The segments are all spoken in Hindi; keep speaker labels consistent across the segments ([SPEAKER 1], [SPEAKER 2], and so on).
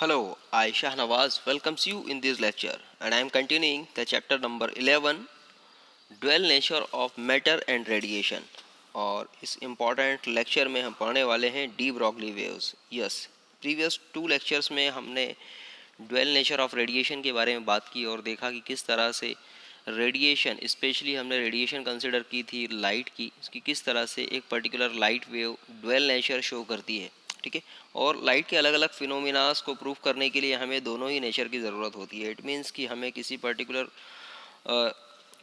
[SPEAKER 1] Hello, I Shahnawaz welcomes you in this lecture and I am continuing the chapter number 11 Dual Nature of Matter and Radiation और इस इम्पॉर्टेंट लेक्चर में हम पढ़ने वाले हैं D Broglie waves. Yes, previous to lectures में हमने ड्वेल नेचर ऑफ रेडिएशन के बारे में बात की और देखा कि किस तरह से रेडिएशन, स्पेशली हमने रेडिएशन कंसिडर की थी लाइट की, उसकी किस तरह से एक particular light wave dual nature show करती है। ठीक है, और लाइट के अलग अलग फिनोमिनास को प्रूव करने के लिए हमें दोनों ही नेचर की ज़रूरत होती है। इट मीन्स कि हमें किसी पर्टिकुलर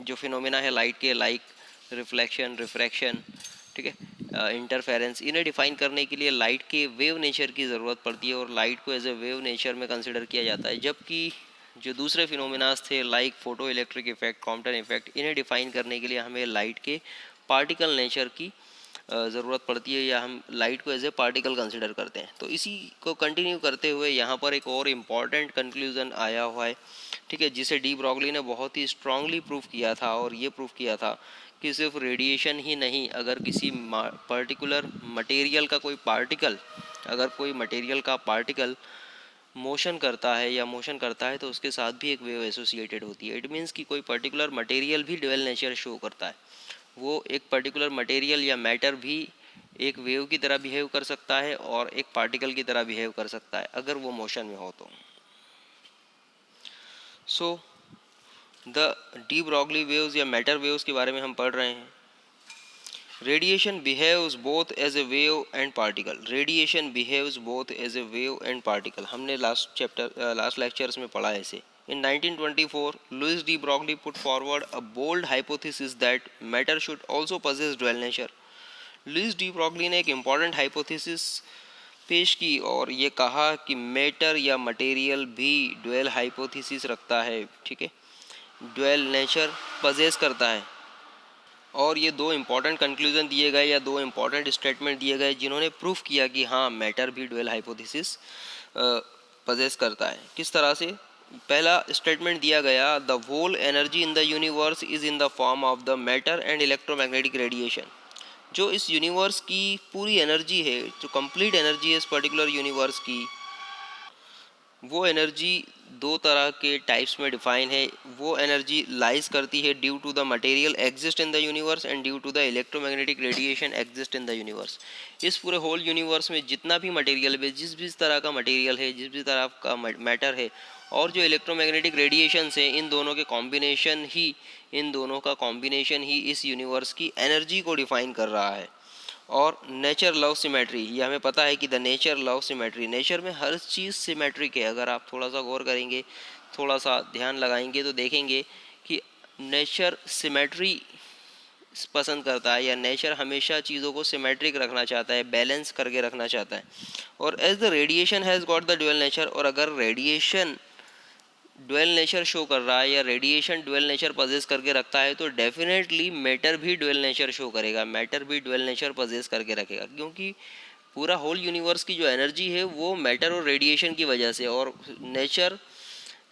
[SPEAKER 1] जो फिनोमिना है लाइट के, लाइक रिफ्लेक्शन, रिफ्रैक्शन, ठीक है, इंटरफेरेंस, इन्हें डिफाइन करने के लिए लाइट के वेव नेचर की ज़रूरत पड़ती है और लाइट को एज ए वेव नेचर में कंसिडर किया जाता है। जबकि जो दूसरे फिनोमिनास थे like photo electric effect, Compton effect, इन्हें डिफाइन करने के लिए हमें लाइट के पार्टिकल नेचर की ज़रूरत पड़ती है या हम लाइट को एज ए पार्टिकल कंसिडर करते हैं। तो इसी को कंटिन्यू करते हुए यहाँ पर एक और इम्पॉर्टेंट कंक्लूज़न आया हुआ है, ठीक है, जिसे डी ब्रॉगली ने बहुत ही स्ट्रांगली प्रूव किया था और ये प्रूव किया था कि सिर्फ रेडिएशन ही नहीं, अगर किसी पर्टिकुलर मटेरियल का कोई पार्टिकल, अगर कोई मटेरियल का पार्टिकल मोशन करता है या मोशन करता है तो उसके साथ भी एक वेव एसोसिएटेड होती है। इट मीन्स कि कोई पर्टिकुलर मटेरियल भी ड्वेल नेचर शो करता है। वो एक पर्टिकुलर मटेरियल या मैटर भी एक वेव की तरह बिहेव कर सकता है और एक पार्टिकल की तरह बिहेव कर सकता है अगर वो मोशन में हो तो। So the de Broglie waves या मैटर वेव्स के बारे में हम पढ़ रहे हैं। Radiation behaves both as a wave and particle. Radiation behaves both as a wave and particle, हमने लास्ट लेक्चर्स में पढ़ा है इसे। In 1924, Louis D. Broglie put forward a bold hypothesis that matter should also possess dual nature. Louis de Broglie ने एक इम्पॉर्टेंट हाइपोथेसिस पेश की और ये कहा कि मैटर या मटेरियल भी ड्वेल हाइपोथेसिस रखता है, ठीक है, ड्वेल नेचर पजेस करता है। और ये दो इम्पॉर्टेंट कंक्लूजन दिए गए या दो इम्पॉर्टेंट स्टेटमेंट दिए गए जिन्होंने प्रूफ किया कि हाँ, मैटर भी ड्वेल हाइपोथेसिस पजेस करता है। किस तरह से? पहला स्टेटमेंट दिया गया, the whole energy in the universe is in the form of the matter and electromagnetic radiation. जो इस यूनिवर्स की पूरी एनर्जी है, जो कंप्लीट एनर्जी है इस पर्टिकुलर यूनिवर्स की, वो एनर्जी दो तरह के टाइप्स में डिफाइन है। वो एनर्जी लाइज करती है due to the material exist in the universe and due to the electromagnetic radiation exist in the universe. इस पूरे होल यूनिवर्स में जितना भी मटेरियल है, जिस भी तरह का मटेरियल है, जिस भी तरह का मैटर है, और जो इलेक्ट्रोमैग्नेटिक रेडिएशन है, इन दोनों का कॉम्बिनेशन ही इस यूनिवर्स की एनर्जी को डिफाइन कर रहा है। और नेचर लव सिमेट्री, ये हमें पता है कि the nature love symmetry, nature में हर चीज़ सिमेट्रिक है। अगर आप थोड़ा सा गौर करेंगे, थोड़ा सा ध्यान लगाएंगे तो देखेंगे कि नेचर सिमेट्री पसंद करता है या नेचर हमेशा चीज़ों को सिमेट्रिक रखना चाहता है, बैलेंस करके रखना चाहता है। और as the radiation has got the dual nature, और अगर रेडिएशन ड्वेल नेचर शो कर रहा है या रेडिएशन ड्वेल नेचर पजेस करके रखता है तो डेफिनेटली मैटर भी ड्वेल नेचर शो करेगा, मैटर भी ड्वेल नेचर पजेस करके रखेगा, क्योंकि पूरा होल यूनिवर्स की जो एनर्जी है वो मैटर और रेडिएशन की वजह से, और नेचर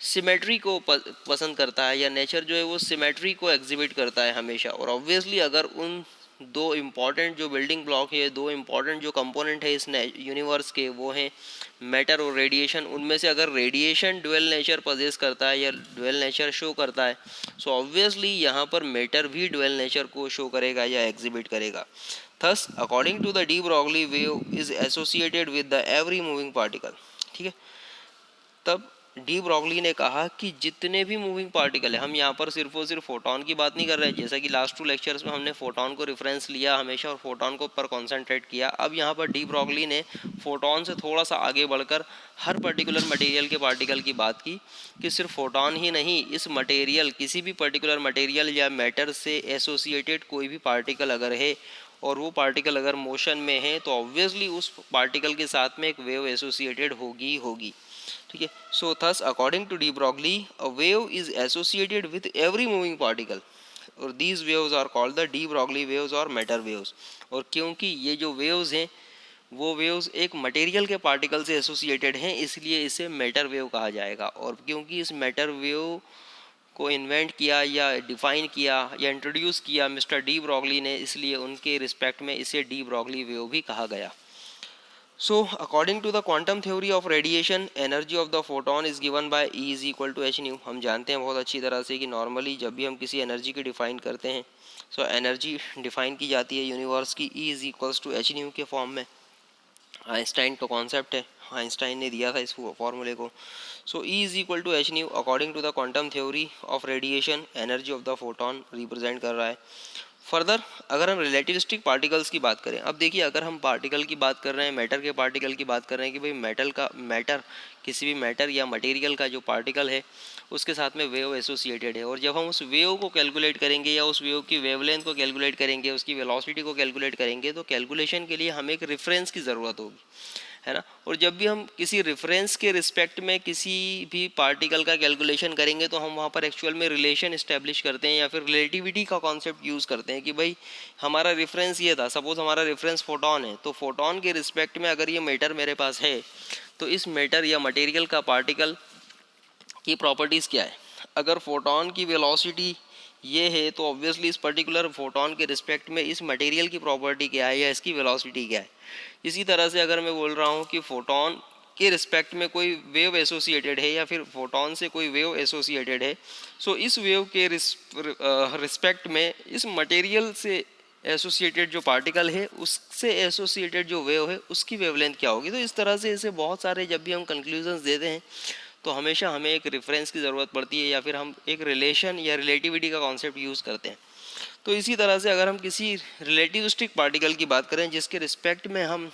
[SPEAKER 1] सिमेट्री को पसंद करता है या नेचर जो है वो सिमेट्री को एग्जिबिट करता है हमेशा। और ऑब्वियसली अगर उन दो इम्पॉर्टेंट जो बिल्डिंग ब्लॉक है, दो इम्पॉर्टेंट जो कंपोनेंट है इस यूनिवर्स के, वो हैं मैटर और रेडिएशन, उनमें से अगर रेडिएशन ड्वेल नेचर पजेस करता है या ड्वेल नेचर शो करता है, सो ऑब्वियसली यहाँ पर मैटर भी ड्वेल नेचर को शो करेगा या एग्जिबिट करेगा। Thus according to the de Broglie wave is associated with the every moving particle. ठीक है, तब डी ब्रॉगली ने कहा कि जितने भी मूविंग पार्टिकल है, हम यहाँ पर सिर्फ और सिर्फ फोटोन की बात नहीं कर रहे हैं, जैसा कि लास्ट टू लेक्चर्स में हमने फोटोन को रेफरेंस लिया हमेशा और फोटोन को पर कॉन्सेंट्रेट किया। अब यहाँ पर डी ब्रॉगली ने फोटोन से थोड़ा सा आगे बढ़कर हर पर्टिकुलर मटेरियल के पार्टिकल की बात की कि सिर्फ फोटोन ही नहीं, इस मटेरियल, किसी भी पर्टिकुलर मटेरियल या मैटर से एसोसिएटेड कोई भी पार्टिकल अगर है और वो पार्टिकल अगर मोशन में है तो ऑब्वियसली उस पार्टिकल के साथ में एक वेव एसोसिएटेड होगी। ठीक है, so thus according to de Broglie a wave is associated with every moving particle और these waves are called the de Broglie waves और मैटर वेव्स। और क्योंकि ये जो वेव्स हैं वो वेव्स एक मटेरियल के पार्टिकल से एसोसिएटेड हैं, इसलिए इसे मैटर वेव कहा जाएगा। और क्योंकि इस मैटर वेव को इन्वेंट किया या डिफाइन किया या इंट्रोड्यूस किया मिस्टर डी ब्रॉगली ने, इसलिए उनके रिस्पेक्ट में इसे डी ब्रॉगली वेव भी कहा गया। So according to the quantum theory of radiation energy of the photon is given by E is equal to h nu. हम जानते हैं बहुत अच्छी तरह से कि नॉर्मली जब भी हम किसी एनर्जी की डिफाइन करते हैं, सो एनर्जी डिफाइन की जाती है यूनिवर्स की E is equals to h nu के फॉर्म में। आइंस्टाइन का कॉन्सेप्ट है, आइंस्टाइन ने दिया था इस फॉर्मूले को। So E is equal to h nu according to the quantum theory of radiation energy of the photon represent कर रहा है। फर्दर अगर हम रिलेटिविस्टिक पार्टिकल्स की बात करें, अब देखिए अगर हम पार्टिकल की बात कर रहे हैं, मैटर के पार्टिकल की बात कर रहे हैं कि भाई मैटर किसी भी मैटर या मटेरियल का जो पार्टिकल है उसके साथ में वेव एसोसिएटेड है, और जब हम उस वेव को कैलकुलेट करेंगे या उस वेव की वेवलेंथ को कैलकुलेट करेंगे, उसकी वेलोसिटी को कैलकुलेट करेंगे, तो कैलकुलेशन के लिए हमें एक रेफरेंस की ज़रूरत होगी, है ना। और जब भी हम किसी रेफरेंस के रिस्पेक्ट में किसी भी पार्टिकल का कैलकुलेशन करेंगे तो हम वहाँ पर एक्चुअल में रिलेशन इस्टेब्लिश करते हैं या फिर रिलेटिविटी का कॉन्सेप्ट यूज़ करते हैं कि भाई हमारा रेफरेंस ये था, सपोज हमारा रेफरेंस फोटोन है, तो फोटोन के रिस्पेक्ट में अगर ये मैटर मेरे पास है तो इस मैटर या मटेरियल का पार्टिकल की प्रॉपर्टीज़ क्या है। अगर फोटोन की वेलोसिटी ये है तो ऑब्वियसली इस पर्टिकुलर फोटोन के रिस्पेक्ट में इस मटेरियल की प्रॉपर्टी क्या है या इसकी वेलोसिटी क्या है। इसी तरह से अगर मैं बोल रहा हूँ कि फोटोन के रिस्पेक्ट में कोई वेव एसोसिएटेड है या फिर फोटोन से कोई वेव एसोसिएटेड है, सो इस वेव के रिस्पेक्ट में इस मटेरियल से एसोसिएटेड जो पार्टिकल है उससे एसोसिएटेड जो वेव है उसकी वेवलेंथ क्या होगी। तो इस तरह से ऐसे बहुत सारे जब भी हम कंक्लूजन्स देते हैं तो हमेशा हमें एक रेफरेंस की ज़रूरत पड़ती है या फिर हम एक रिलेशन या रिलेटिविटी का कॉन्सेप्ट यूज़ करते हैं। तो इसी तरह से अगर हम किसी रिलेटिविस्टिक पार्टिकल की बात करें जिसके रिस्पेक्ट में हम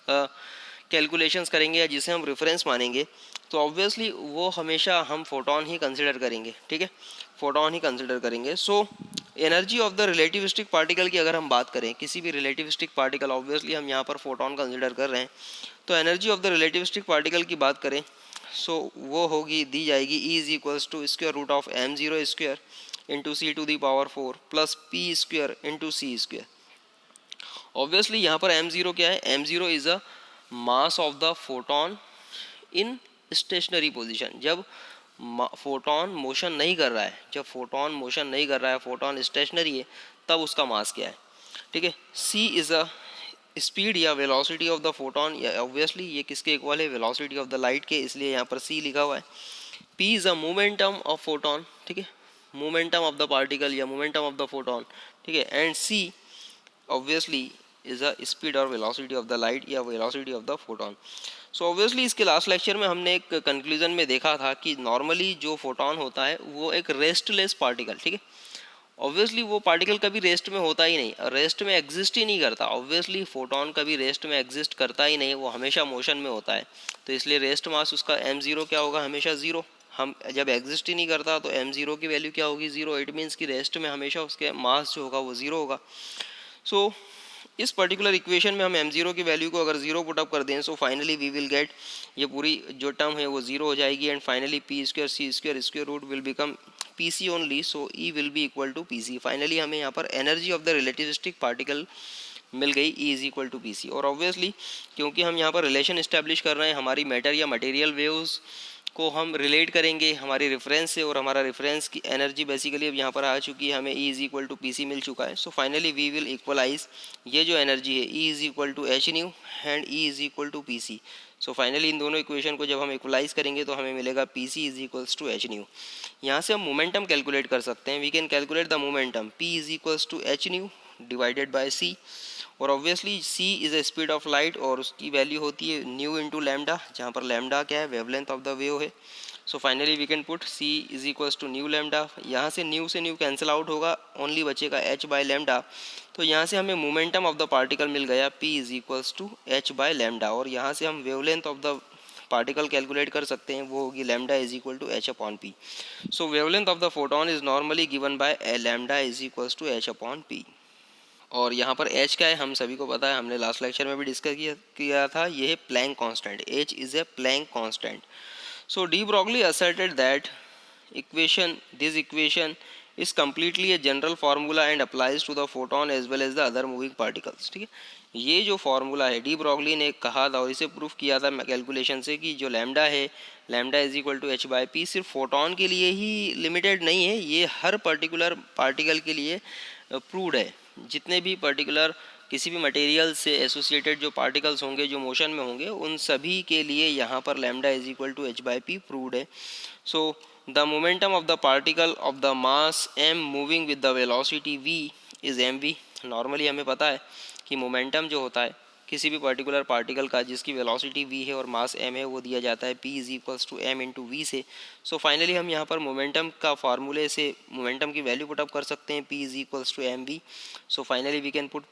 [SPEAKER 1] कैलकुलेशंस करेंगे या जिसे हम रेफरेंस मानेंगे, तो ऑब्वियसली वो हमेशा हम फोटोन ही कंसिडर करेंगे, ठीक है, फोटोन ही कंसिडर करेंगे। So energy of the relativistic particle की अगर हम बात करें, किसी भी रिलेटिविस्टिक पार्टिकल, ऑब्वियसली हम यहाँ पर फोटोन कंसिडर कर रहे हैं, तो energy of the relativistic particle की बात करें सो वो होगी, दी जाएगी E is equals to square root of m zero square into c to the power 4 plus p square into c square. Obviously यहाँ पर एम जीरो क्या है, m zero is a mass of the photon in stationary position. जब फोटोन मोशन नहीं कर रहा है, जब फोटोन मोशन नहीं कर रहा है, फोटोन स्टेशनरी है, तब उसका मास क्या है, ठीक है। सी इज अ स्पीड या वेलोसिटी ऑफ द फोटोन, या ऑब्वियसली ये किसके इक्वल है, वेलोसिटी ऑफ द लाइट के, इसलिए यहाँ पर सी लिखा हुआ है। P is a momentum of photon, ठीक है, मोमेंटम ऑफ द पार्टिकल या मोमेंटम ऑफ द फोटोन, ठीक है। And c obviously is a speed और वेलोसिटी ऑफ द लाइट या velocity of the photon. So obviously इसके लास्ट लेक्चर में हमने एक कंक्लूजन में देखा था कि नॉर्मली जो फोटोन होता है वो एक रेस्टलेस पार्टिकल, ठीक है, ऑब्वियसली वो पार्टिकल कभी रेस्ट में होता ही नहीं, रेस्ट में एग्जिस्ट ही नहीं करता। ऑब्वियसली फोटोन कभी रेस्ट में एग्जिस्ट करता ही नहीं, वो हमेशा मोशन में होता है, तो इसलिए रेस्ट मास उसका एम जीरो क्या होगा, हमेशा ज़ीरो। हम जब एग्जिस्ट ही नहीं करता तो एम जीरो की वैल्यू क्या होगी, ज़ीरो। इट मीन्स कि रेस्ट में हमेशा उसके मास जो होगा वो ज़ीरो होगा। सो इस पर्टिकुलर इक्वेशन में हम एम जीरो की वैल्यू को अगर जीरो पुटअप कर दें, so finally we will get, ये पूरी जो टर्म है वो जीरो हो जाएगी, and finally p square c square square root will become p c only, so E will be equal to p c. Finally हमें यहाँ पर energy of the relativistic particle मिल गई, E is equal to p c. और ऑब्वियसली क्योंकि हम यहाँ पर रिलेशन इस्टेब्लिश कर रहे हैं, हमारी मैटर या मटेरियल वेव्स को हम रिलेट करेंगे हमारी रेफरेंस से, और हमारा रेफरेंस की एनर्जी बेसिकली अब यहाँ पर आ चुकी है, हमें E is equal to p c मिल चुका है। So finally we will equalize ये जो एनर्जी है, E is equal to h nu and E is equal to p c. So finally इन दोनों इक्वेशन को जब हम इक्वलाइज करेंगे तो हमें मिलेगा p c is equals to h nu. यहाँ से हम मोमेंटम कैलकुलेट कर सकते हैं, we can calculate the momentum, p is equals to h nu divided by c, और obviously c is a speed of light और उसकी वैल्यू होती है न्यू इंटू लैम्डा, जहाँ पर लैम्डा क्या है, वेवलेंथ ऑफ द वेव है। So finally we can put c is equals to nu lambda, यहाँ से न्यू कैंसिल आउट होगा, ओनली बचेगा एच बाय लैम्डा। तो यहाँ से हमें मोमेंटम ऑफ द पार्टिकल मिल गया, p is equals to h by lambda, और यहाँ से हम wavelength of the particle calculate कर सकते हैं, वो होगी lambda is equal to h upon p. So wavelength of the photon is normally given by lambda is equals to h upon p. और यहाँ पर एच क्या है हम सभी को पता है, हमने लास्ट लेक्चर में भी डिस्कस किया था, ये है Planck constant, h is a Planck constant. So de Broglie asserted that this equation is completely a general formula and applies to the photon as well as the other moving particles, ठीक है। ये जो फार्मूला है डी ब्रॉगली ने कहा था और इसे प्रूफ किया था कैलकुलेशन से कि जो लैम्डा है, lambda is equal to h by p, सिर्फ फोटोन के लिए ही लिमिटेड नहीं है, ये हर पर्टिकुलर पार्टिकल के लिए प्रूव्ड है। जितने भी पर्टिकुलर किसी भी मटेरियल से एसोसिएटेड जो पार्टिकल्स होंगे जो मोशन में होंगे उन सभी के लिए यहाँ पर lambda is equal to h by p proved है। So the momentum of the particle of the mass m moving with the velocity v is m v. Normally हमें पता है कि मोमेंटम जो होता है किसी भी पर्टिकुलर पार्टिकल का जिसकी वेलोसिटी v है और मास m है वो दिया जाता है p is equals to m into v से। सो फाइनली हम यहाँ पर मोमेंटम का फार्मूले से मोमेंटम की वैल्यू पुटअप कर सकते हैं p is equals to m v. So finally we can put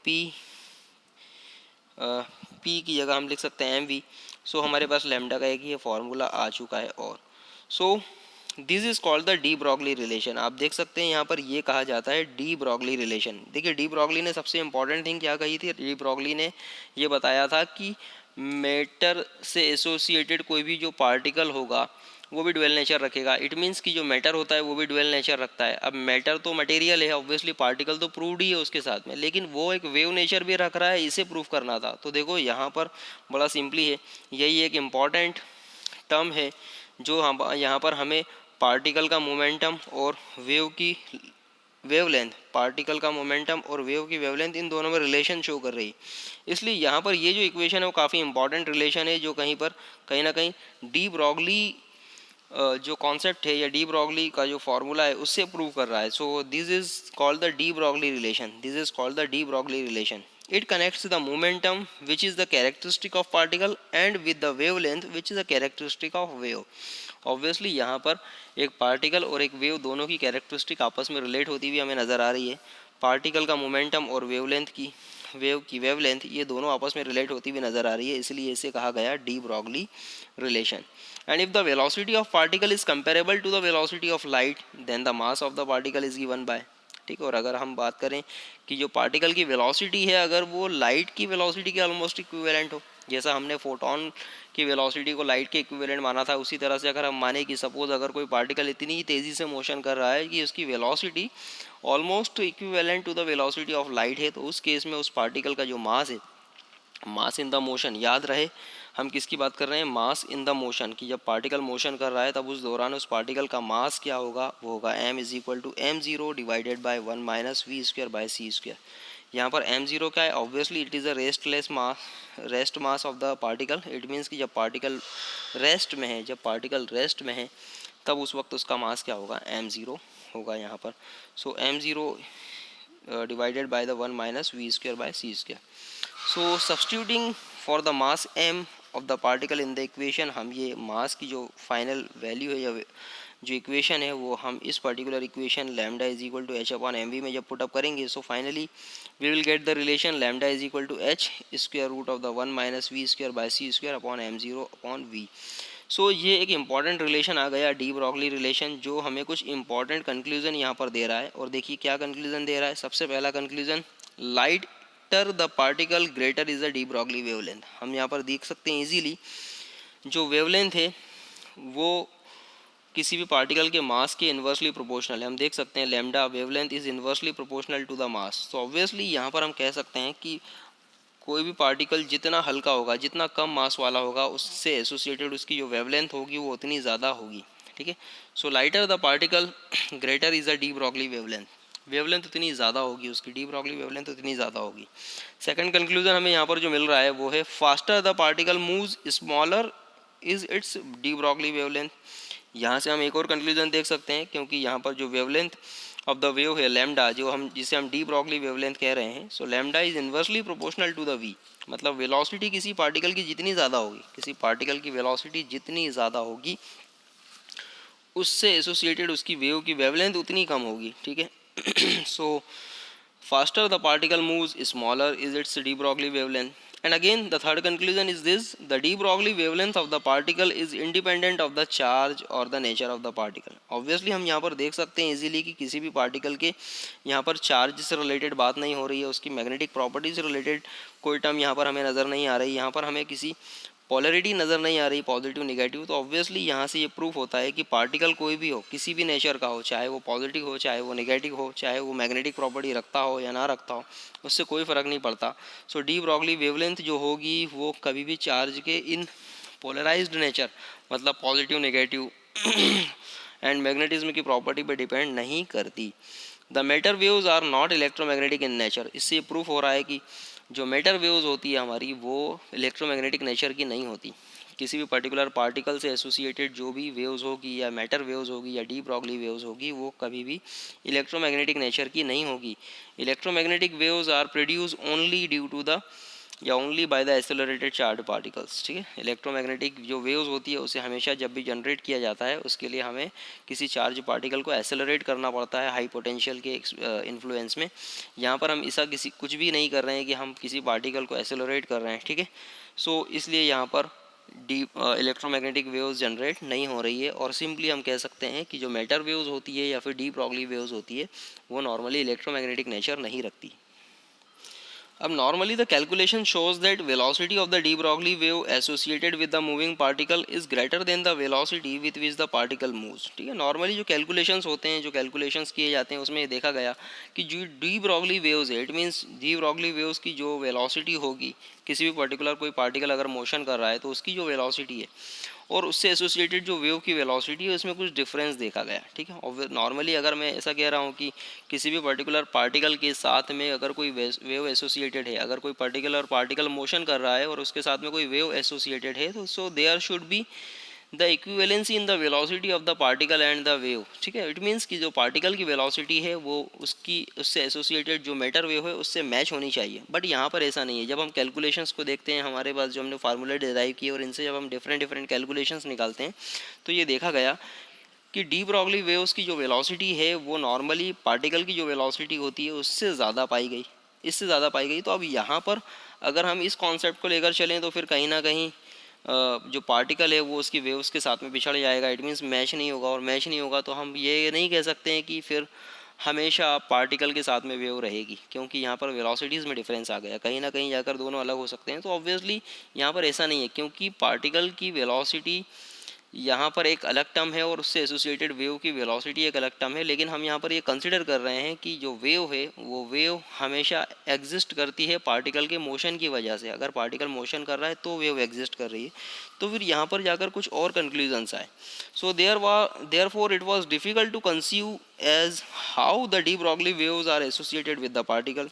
[SPEAKER 1] p की जगह हम लिख सकते हैं एम वी। सो हमारे पास लैम्डा का एक ही फार्मूला आ चुका है। और so this is called the de Broglie relation. आप देख सकते हैं यहाँ पर ये कहा जाता है डी ब्रॉगली रिलेशन। देखिए डी ब्रॉगली ने सबसे इंपॉर्टेंट थिंग क्या कही थी, डी ब्रॉगली ने ये बताया था कि मैटर से एसोसिएटेड कोई भी जो पार्टिकल होगा वो भी ड्वेल नेचर रखेगा। इट मीन्स कि जो मैटर होता है वो भी ड्वेल नेचर रखता है। अब मैटर तो मटेरियल है, ऑब्वियसली पार्टिकल तो प्रूव्ड ही है उसके साथ में, लेकिन वो एक वेव नेचर भी रख रहा है, इसे प्रूव करना था। तो देखो यहाँ पर बड़ा सिंपली है, यही एक इम्पॉर्टेंट टर्म है जो हम यहाँ पर हमें पार्टिकल का मोमेंटम और वेव की वेवलेंथ, पार्टिकल का मोमेंटम और वेव की वेवलेंथ इन दोनों में रिलेशन शो कर रही है। इसलिए यहाँ पर ये जो इक्वेशन है वो काफ़ी इंपॉर्टेंट रिलेशन है जो कहीं ना कहीं डी ब्रॉगली जो कॉन्सेप्ट है या डी ब्रॉगली का जो फॉर्मूला है उससे प्रूव कर रहा है। So this is called the de Broglie relation, this is called the de Broglie relation. It connects the momentum which is the characteristic of particle and with the wavelength which is the characteristic of wave। Obviously यहाँ पर एक पार्टिकल और एक वेव दोनों की कैरेक्टरिस्टिक आपस में रिलेट होती हुई हमें नज़र आ रही है। पार्टिकल का मोमेंटम और वेव की वेवलेंथ ये दोनों आपस में रिलेट होती हुई नज़र आ रही है, इसलिए इसे कहा गया de Broglie relation. And if the velocity of particle is comparable to the velocity of light then the mass of the particle is given by. ठीक है, और अगर हम बात करें कि जो पार्टिकल की वेलोसिटी है अगर वो लाइट की वेलोसिटी के ऑलमोस्ट इक्विवेलेंट हो, जैसा हमने फोटोन की वेलोसिटी को लाइट के इक्विवेलेंट माना था, उसी तरह से अगर हम माने कि सपोज अगर कोई पार्टिकल इतनी तेज़ी से मोशन कर रहा है कि उसकी velocity almost equivalent to the velocity of light है, तो उस केस में उस पार्टिकल का जो मास है, मास इन द मोशन, याद रहे हम किसकी बात कर रहे हैं, मास इन द मोशन, कि जब पार्टिकल मोशन कर रहा है तब उस दौरान उस पार्टिकल का मास क्या होगा, वो होगा m is equal to m zero divided by 1 minus v square by c square. यहाँ पर m जीरो क्या है, obviously it is a rest mass of the particle. It means कि जब पार्टिकल रेस्ट में है तब उस वक्त उसका मास क्या होगा, m जीरो होगा यहाँ पर। So m zero divided by the 1 minus v square by c square. So substituting for the mass m of the particle in the equation, हम ये मास की जो फाइनल वैल्यू है या जो इक्वेशन है वो हम इस particular equation lambda is equal to h upon m v में जब पुटअप करेंगे, so finally we will get the relation lambda is equal to h square root of the 1 minus v square by c square upon m zero upon v. सो ये एक इंपॉर्टेंट रिलेशन आ गया डी ब्रॉगली रिलेशन, जो हमें कुछ इंपॉर्टेंट कंक्लूजन यहाँ पर दे रहा है। और देखिए क्या कंक्लूजन दे रहा है। सबसे पहला conclusion, lighter the particle greater is the de Broglie wavelength. हम यहाँ पर देख सकते हैं इजीली जो वेवलेंथ है वो किसी भी पार्टिकल के मास के इन्वर्सली प्रोपोर्शनल है। हम देख सकते हैं lambda wavelength is inversely proportional to the mass. तो ऑब्वियसली यहाँ पर हम कह सकते हैं कि कोई भी पार्टिकल जितना हल्का होगा, जितना कम मास वाला होगा, उससे एसोसिएटेड उसकी जो वेवलेंथ होगी वो उतनी ज़्यादा होगी। ठीक है, so lighter the particle greater is the de Broglie wavelength, wavelength उतनी ज़्यादा होगी उसकी, डी ब्रॉगली वेवलेंथ उतनी ज़्यादा होगी। सेकंड कंक्लूजन हमें यहाँ पर जो मिल रहा है वो है faster the particle moves smaller is its de Broglie wavelength. यहाँ से हम एक और कंक्लूजन देख सकते हैं, क्योंकि यहाँ पर जो वेवलेंथ ऑफ द वेव है लैम्डा, जिसे हम डी ब्रॉगली वेवलेंथ कह रहे हैं, so lambda is inversely proportional to the v. मतलब वेलोसिटी किसी पार्टिकल की जितनी ज़्यादा होगी, किसी पार्टिकल की वेलोसिटी जितनी ज़्यादा होगी उससे एसोसिएटेड उसकी वेव की वेवलेंथ उतनी कम होगी। ठीक है, so faster the particle moves smaller is its de Broglie wavelength. And again the third conclusion is this, the de Broglie wavelength of the particle is independent of the charge or the nature of the particle। obviously हम यहाँ पर देख सकते हैं इजीली कि किसी भी पार्टिकल के यहाँ पर चार्ज से रिलेटेड बात नहीं हो रही है, उसकी मैग्नेटिक प्रॉपर्टी से रिलेटेड कोई टर्म यहाँ पर हमें नज़र नहीं आ रही, यहाँ पर हमें किसी पॉलरिटी नज़र नहीं आ रही, पॉजिटिव निगेटिव। तो ऑब्वियसली यहाँ से ये प्रूफ होता है कि पार्टिकल कोई भी हो, किसी भी नेचर का हो, चाहे वो पॉजिटिव हो, चाहे वो नेगेटिव हो, चाहे वो मैग्नेटिक प्रॉपर्टी रखता हो या ना रखता हो, उससे कोई फ़र्क नहीं पड़ता। सो डी ब्रॉगली वेवलेंथ जो होगी वो कभी भी चार्ज के इन पोलराइज्ड नेचर, मतलब पॉजिटिव नेगेटिव एंड मैग्नेटिज्म की प्रॉपर्टी पर डिपेंड नहीं करती। The matter waves are not electromagnetic in nature. इससे प्रूफ हो रहा है कि जो मैटर वेव्स होती है हमारी वो इलेक्ट्रोमैग्नेटिक नेचर की नहीं होती। किसी भी पर्टिकुलर पार्टिकल से एसोसिएटेड जो भी वेव्स होगी या मैटर वेव्स होगी या डी ब्रॉगली वेव्स होगी वो कभी भी इलेक्ट्रोमैग्नेटिक नेचर की नहीं होगी। Electromagnetic waves are produce only due to the या only by the accelerated charge particles. ठीक है, इलेक्ट्रोमैग्नेटिक जो वेव्स होती है उसे हमेशा जब भी जनरेट किया जाता है उसके लिए हमें किसी चार्ज पार्टिकल को एक्सेलरेट करना पड़ता है हाई पोटेंशियल के इन्फ्लुएंस में। यहाँ पर हम ऐसा किसी कुछ भी नहीं कर रहे हैं कि हम किसी पार्टिकल को एक्सेलरेट कर रहे हैं। ठीक है, सो इसलिए यहाँ पर डीप इलेक्ट्रोमैग्नेटिक वेव्स जनरेट नहीं हो रही है और सिंपली हम कह सकते हैं कि जो मैटर वेव्स होती है या फिर डीप ब्रॉगली वेव्स होती है वो नॉर्मली इलेक्ट्रोमैग्नेटिक नेचर नहीं रखती। अब normally the calculation shows that velocity of the de Broglie wave associated with the moving particle is greater than the velocity with which the particle moves. ठीक है, नॉर्मली जो कैलकुलेशंस होते हैं, जो कैलकुलेशंस किए जाते हैं उसमें ये देखा गया कि जो डी ब्रॉगली वेव्स है, it means D Broglie waves की जो वेलोसिटी होगी, किसी भी पर्टिकुलर कोई पार्टिकल अगर मोशन कर रहा है तो उसकी जो वेलोसिटी है और उससे एसोसिएटेड जो वेव की वेलोसिटी है उसमें कुछ डिफरेंस देखा गया। ठीक है, और नॉर्मली अगर मैं ऐसा कह रहा हूँ कि किसी भी पर्टिकुलर पार्टिकल के साथ में अगर कोई वेव एसोसिएटेड है, अगर कोई पर्टिकुलर पार्टिकल मोशन कर रहा है और उसके साथ में कोई वेव एसोसिएटेड है तो so there should be the equivalency in the velocity of the particle and the wave. ठीक है, इट मीन्स कि जो पार्टिकल की वेलोसिटी है वो उससे एसोसिएटेड जो मैटर वेव है उससे मैच होनी चाहिए। बट यहाँ पर ऐसा नहीं है। जब हम कैलकुलेशंस को देखते हैं, हमारे पास जो हमने फार्मूले डिराइव किए और इनसे जब हम डिफरेंट डिफरेंट कैलकुलेशंस निकालते हैं तो ये देखा गया कि डी ब्रॉगली वेव्स की जो वेलोसिटी है वो नॉर्मली पार्टिकल की जो वेलोसिटी होती है उससे ज़्यादा पाई गई, इससे ज़्यादा पाई गई। तो अब यहाँ पर अगर हम इस कॉन्सेप्ट को लेकर चलें तो फिर कहीं ना कहीं जो पार्टिकल है वो उसकी वेव्स के साथ में पिछड़ जाएगा। इट मीन्स मैच नहीं होगा, और मैच नहीं होगा तो हम ये नहीं कह सकते हैं कि फिर हमेशा पार्टिकल के साथ में वेव रहेगी, क्योंकि यहाँ पर वेलोसिटीज़ में डिफरेंस आ गया। कहीं ना कहीं जाकर दोनों अलग हो सकते हैं। तो ऑब्वियसली यहाँ पर ऐसा नहीं है, क्योंकि पार्टिकल की वेलोसिटी यहाँ पर एक अलग टर्म है और उससे एसोसिएटेड वेव की वेलोसिटी एक अलग टर्म है। लेकिन हम यहाँ पर ये कंसिडर कर रहे हैं कि जो वेव है वो वेव हमेशा एग्जिस्ट करती है पार्टिकल के मोशन की वजह से। अगर पार्टिकल मोशन कर रहा है तो वेव एग्जिस्ट कर रही है। तो फिर यहाँ पर जाकर कुछ और कंक्लूजन्स आए। So therefore it was difficult to conceive as how the de Broglie waves are associated with the particle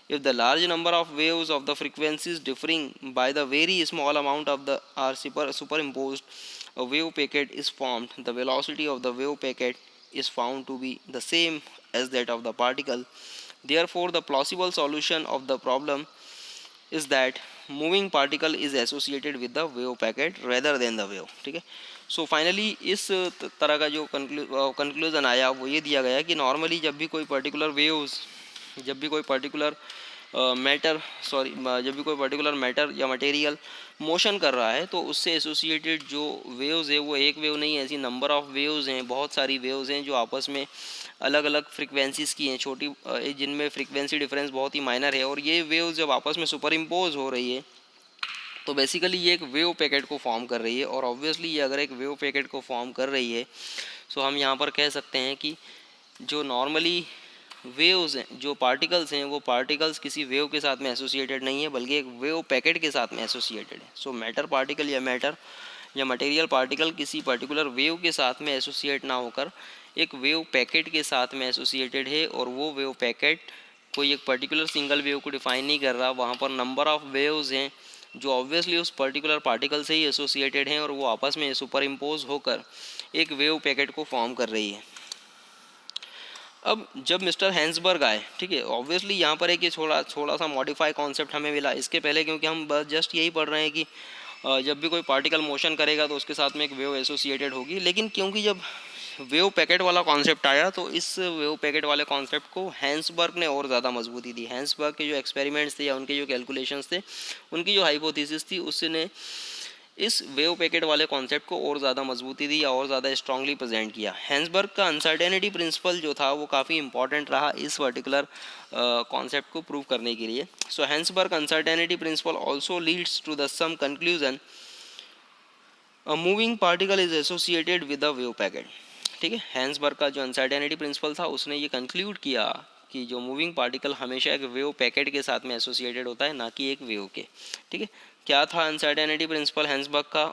[SPEAKER 1] if the large number of waves of the frequencies differing by the very small amount of the are superimposed, a wave packet is formed. The velocity of the wave packet is found to be the same as that of the particle. Therefore, the plausible solution of the problem is that moving particle is associated with the wave packet rather than the wave. ठीक है, सो फाइनली इस तरह का जो कंक्लूजन आया वो ये दिया गया कि नॉर्मली जब भी कोई पर्टिकुलर वेव्स, जब भी कोई पर्टिकुलर मैटर जब भी कोई पर्टिकुलर मैटर या मटेरियल मोशन कर रहा है तो उससे एसोसिएटेड जो वेव्स है वो एक वेव नहीं है, ऐसी नंबर ऑफ वेव्स हैं, बहुत सारी वेव्स हैं जो आपस में अलग अलग फ्रिक्वेंसीज़ की हैं, छोटी जिनमें फ्रिक्वेंसी डिफरेंस बहुत ही माइनर है। और ये वेव्स जब आपस में सुपर इम्पोज हो रही है तो बेसिकली ये एक वेव पैकेट को फॉर्म कर रही है। और ऑब्वियसली ये अगर एक वेव पैकेट को फॉर्म कर रही है तो हम यहाँ पर कह सकते हैं कि जो नॉर्मली वेव्स हैं, जो पार्टिकल्स हैं, वो पार्टिकल्स किसी वेव के साथ में एसोसिएटेड नहीं है बल्कि एक वेव पैकेट के साथ में एसोसिएटेड है। सो मैटर पार्टिकल या मटेरियल पार्टिकल किसी पर्टिकुलर वेव के साथ में एसोसिएट ना होकर एक वेव पैकेट के साथ में एसोसिएटेड है। और वो वेव पैकेट कोई एक पर्टिकुलर सिंगल वेव को डिफाइन नहीं कर रहा, वहाँ पर नंबर ऑफ वेव्स हैं जो ऑब्वियसली उस पर्टिकुलर पार्टिकल से ही एसोसिएटेड हैं और वो आपस में सुपर इम्पोज होकर एक वेव पैकेट को फॉर्म कर रही है। अब जब मिस्टर हैंसबर्ग आए, ठीक है, ऑब्वियसली यहाँ पर एक ये थोड़ा सा मॉडिफाई कॉन्सेप्ट हमें मिला इसके पहले, क्योंकि हम बस जस्ट यही पढ़ रहे हैं कि जब भी कोई पार्टिकल मोशन करेगा तो उसके साथ में एक वेव एसोसिएटेड होगी। लेकिन क्योंकि जब वेव पैकेट वाला कॉन्सेप्ट आया तो इस वेव पैकेट वाले कॉन्सेप्ट को हैंसबर्ग ने और ज़्यादा मजबूती दी। हैंसबर्ग के जो एक्सपेरिमेंट्स थे या उनके जो कैलकुलेशंस थे, उनकी जो हाइपोथेसिस थी, उसने इस वेव पैकेट वाले कॉन्सेप्ट को और ज़्यादा मजबूती दी या और ज़्यादा स्ट्रांगली प्रेजेंट किया। हैंसबर्ग का अनसर्टेनिटी प्रिंसिपल जो था वो काफ़ी इंपॉर्टेंट रहा इस पर्टिकुलर कॉन्सेप्ट को प्रूव करने के लिए। So Heisenberg uncertainty principle also leads to the same conclusion a moving particle is associated with a wave packet. ठीक है, हैंसबर्ग का जो अनसर्टेनिटी प्रिंसिपल था उसने ये कंक्लूड किया कि जो मूविंग पार्टिकल हमेशा एक वेव पैकेट के साथ में एसोसिएटेड होता है, ना कि एक वेव के। ठीक है, क्या था अनसर्टेनिटी प्रिंसिपल हैंसबर्ग का?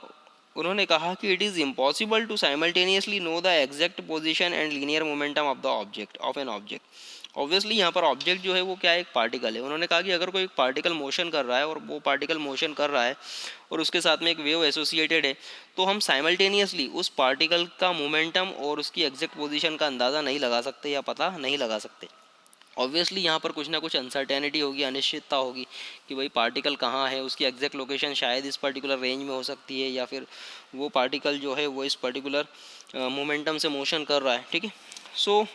[SPEAKER 1] उन्होंने कहा कि it is impossible to simultaneously know the exact position and linear momentum of the object of an object. Obviously यहाँ पर ऑब्जेक्ट जो है वो क्या है, एक पार्टिकल है। उन्होंने कहा कि अगर कोई पार्टिकल मोशन कर रहा है और वो पार्टिकल मोशन कर रहा है और उसके साथ में एक वेव एसोसिएटेड है, तो हम साइमल्टेनियसली उस पार्टिकल का मोमेंटम और उसकी एग्जैक्ट पोजीशन का अंदाज़ा नहीं लगा सकते या पता नहीं लगा सकते। ऑब्वियसली यहाँ पर कुछ ना कुछ अनसर्टेनिटी होगी, अनिश्चितता होगी कि भाई पार्टिकल कहाँ है, उसकी एग्जैक्ट लोकेशन शायद इस पर्टिकुलर रेंज में हो सकती है, या फिर वो पार्टिकल जो है वो इस पर्टिकुलर मोमेंटम से मोशन कर रहा है, ठीक है। सो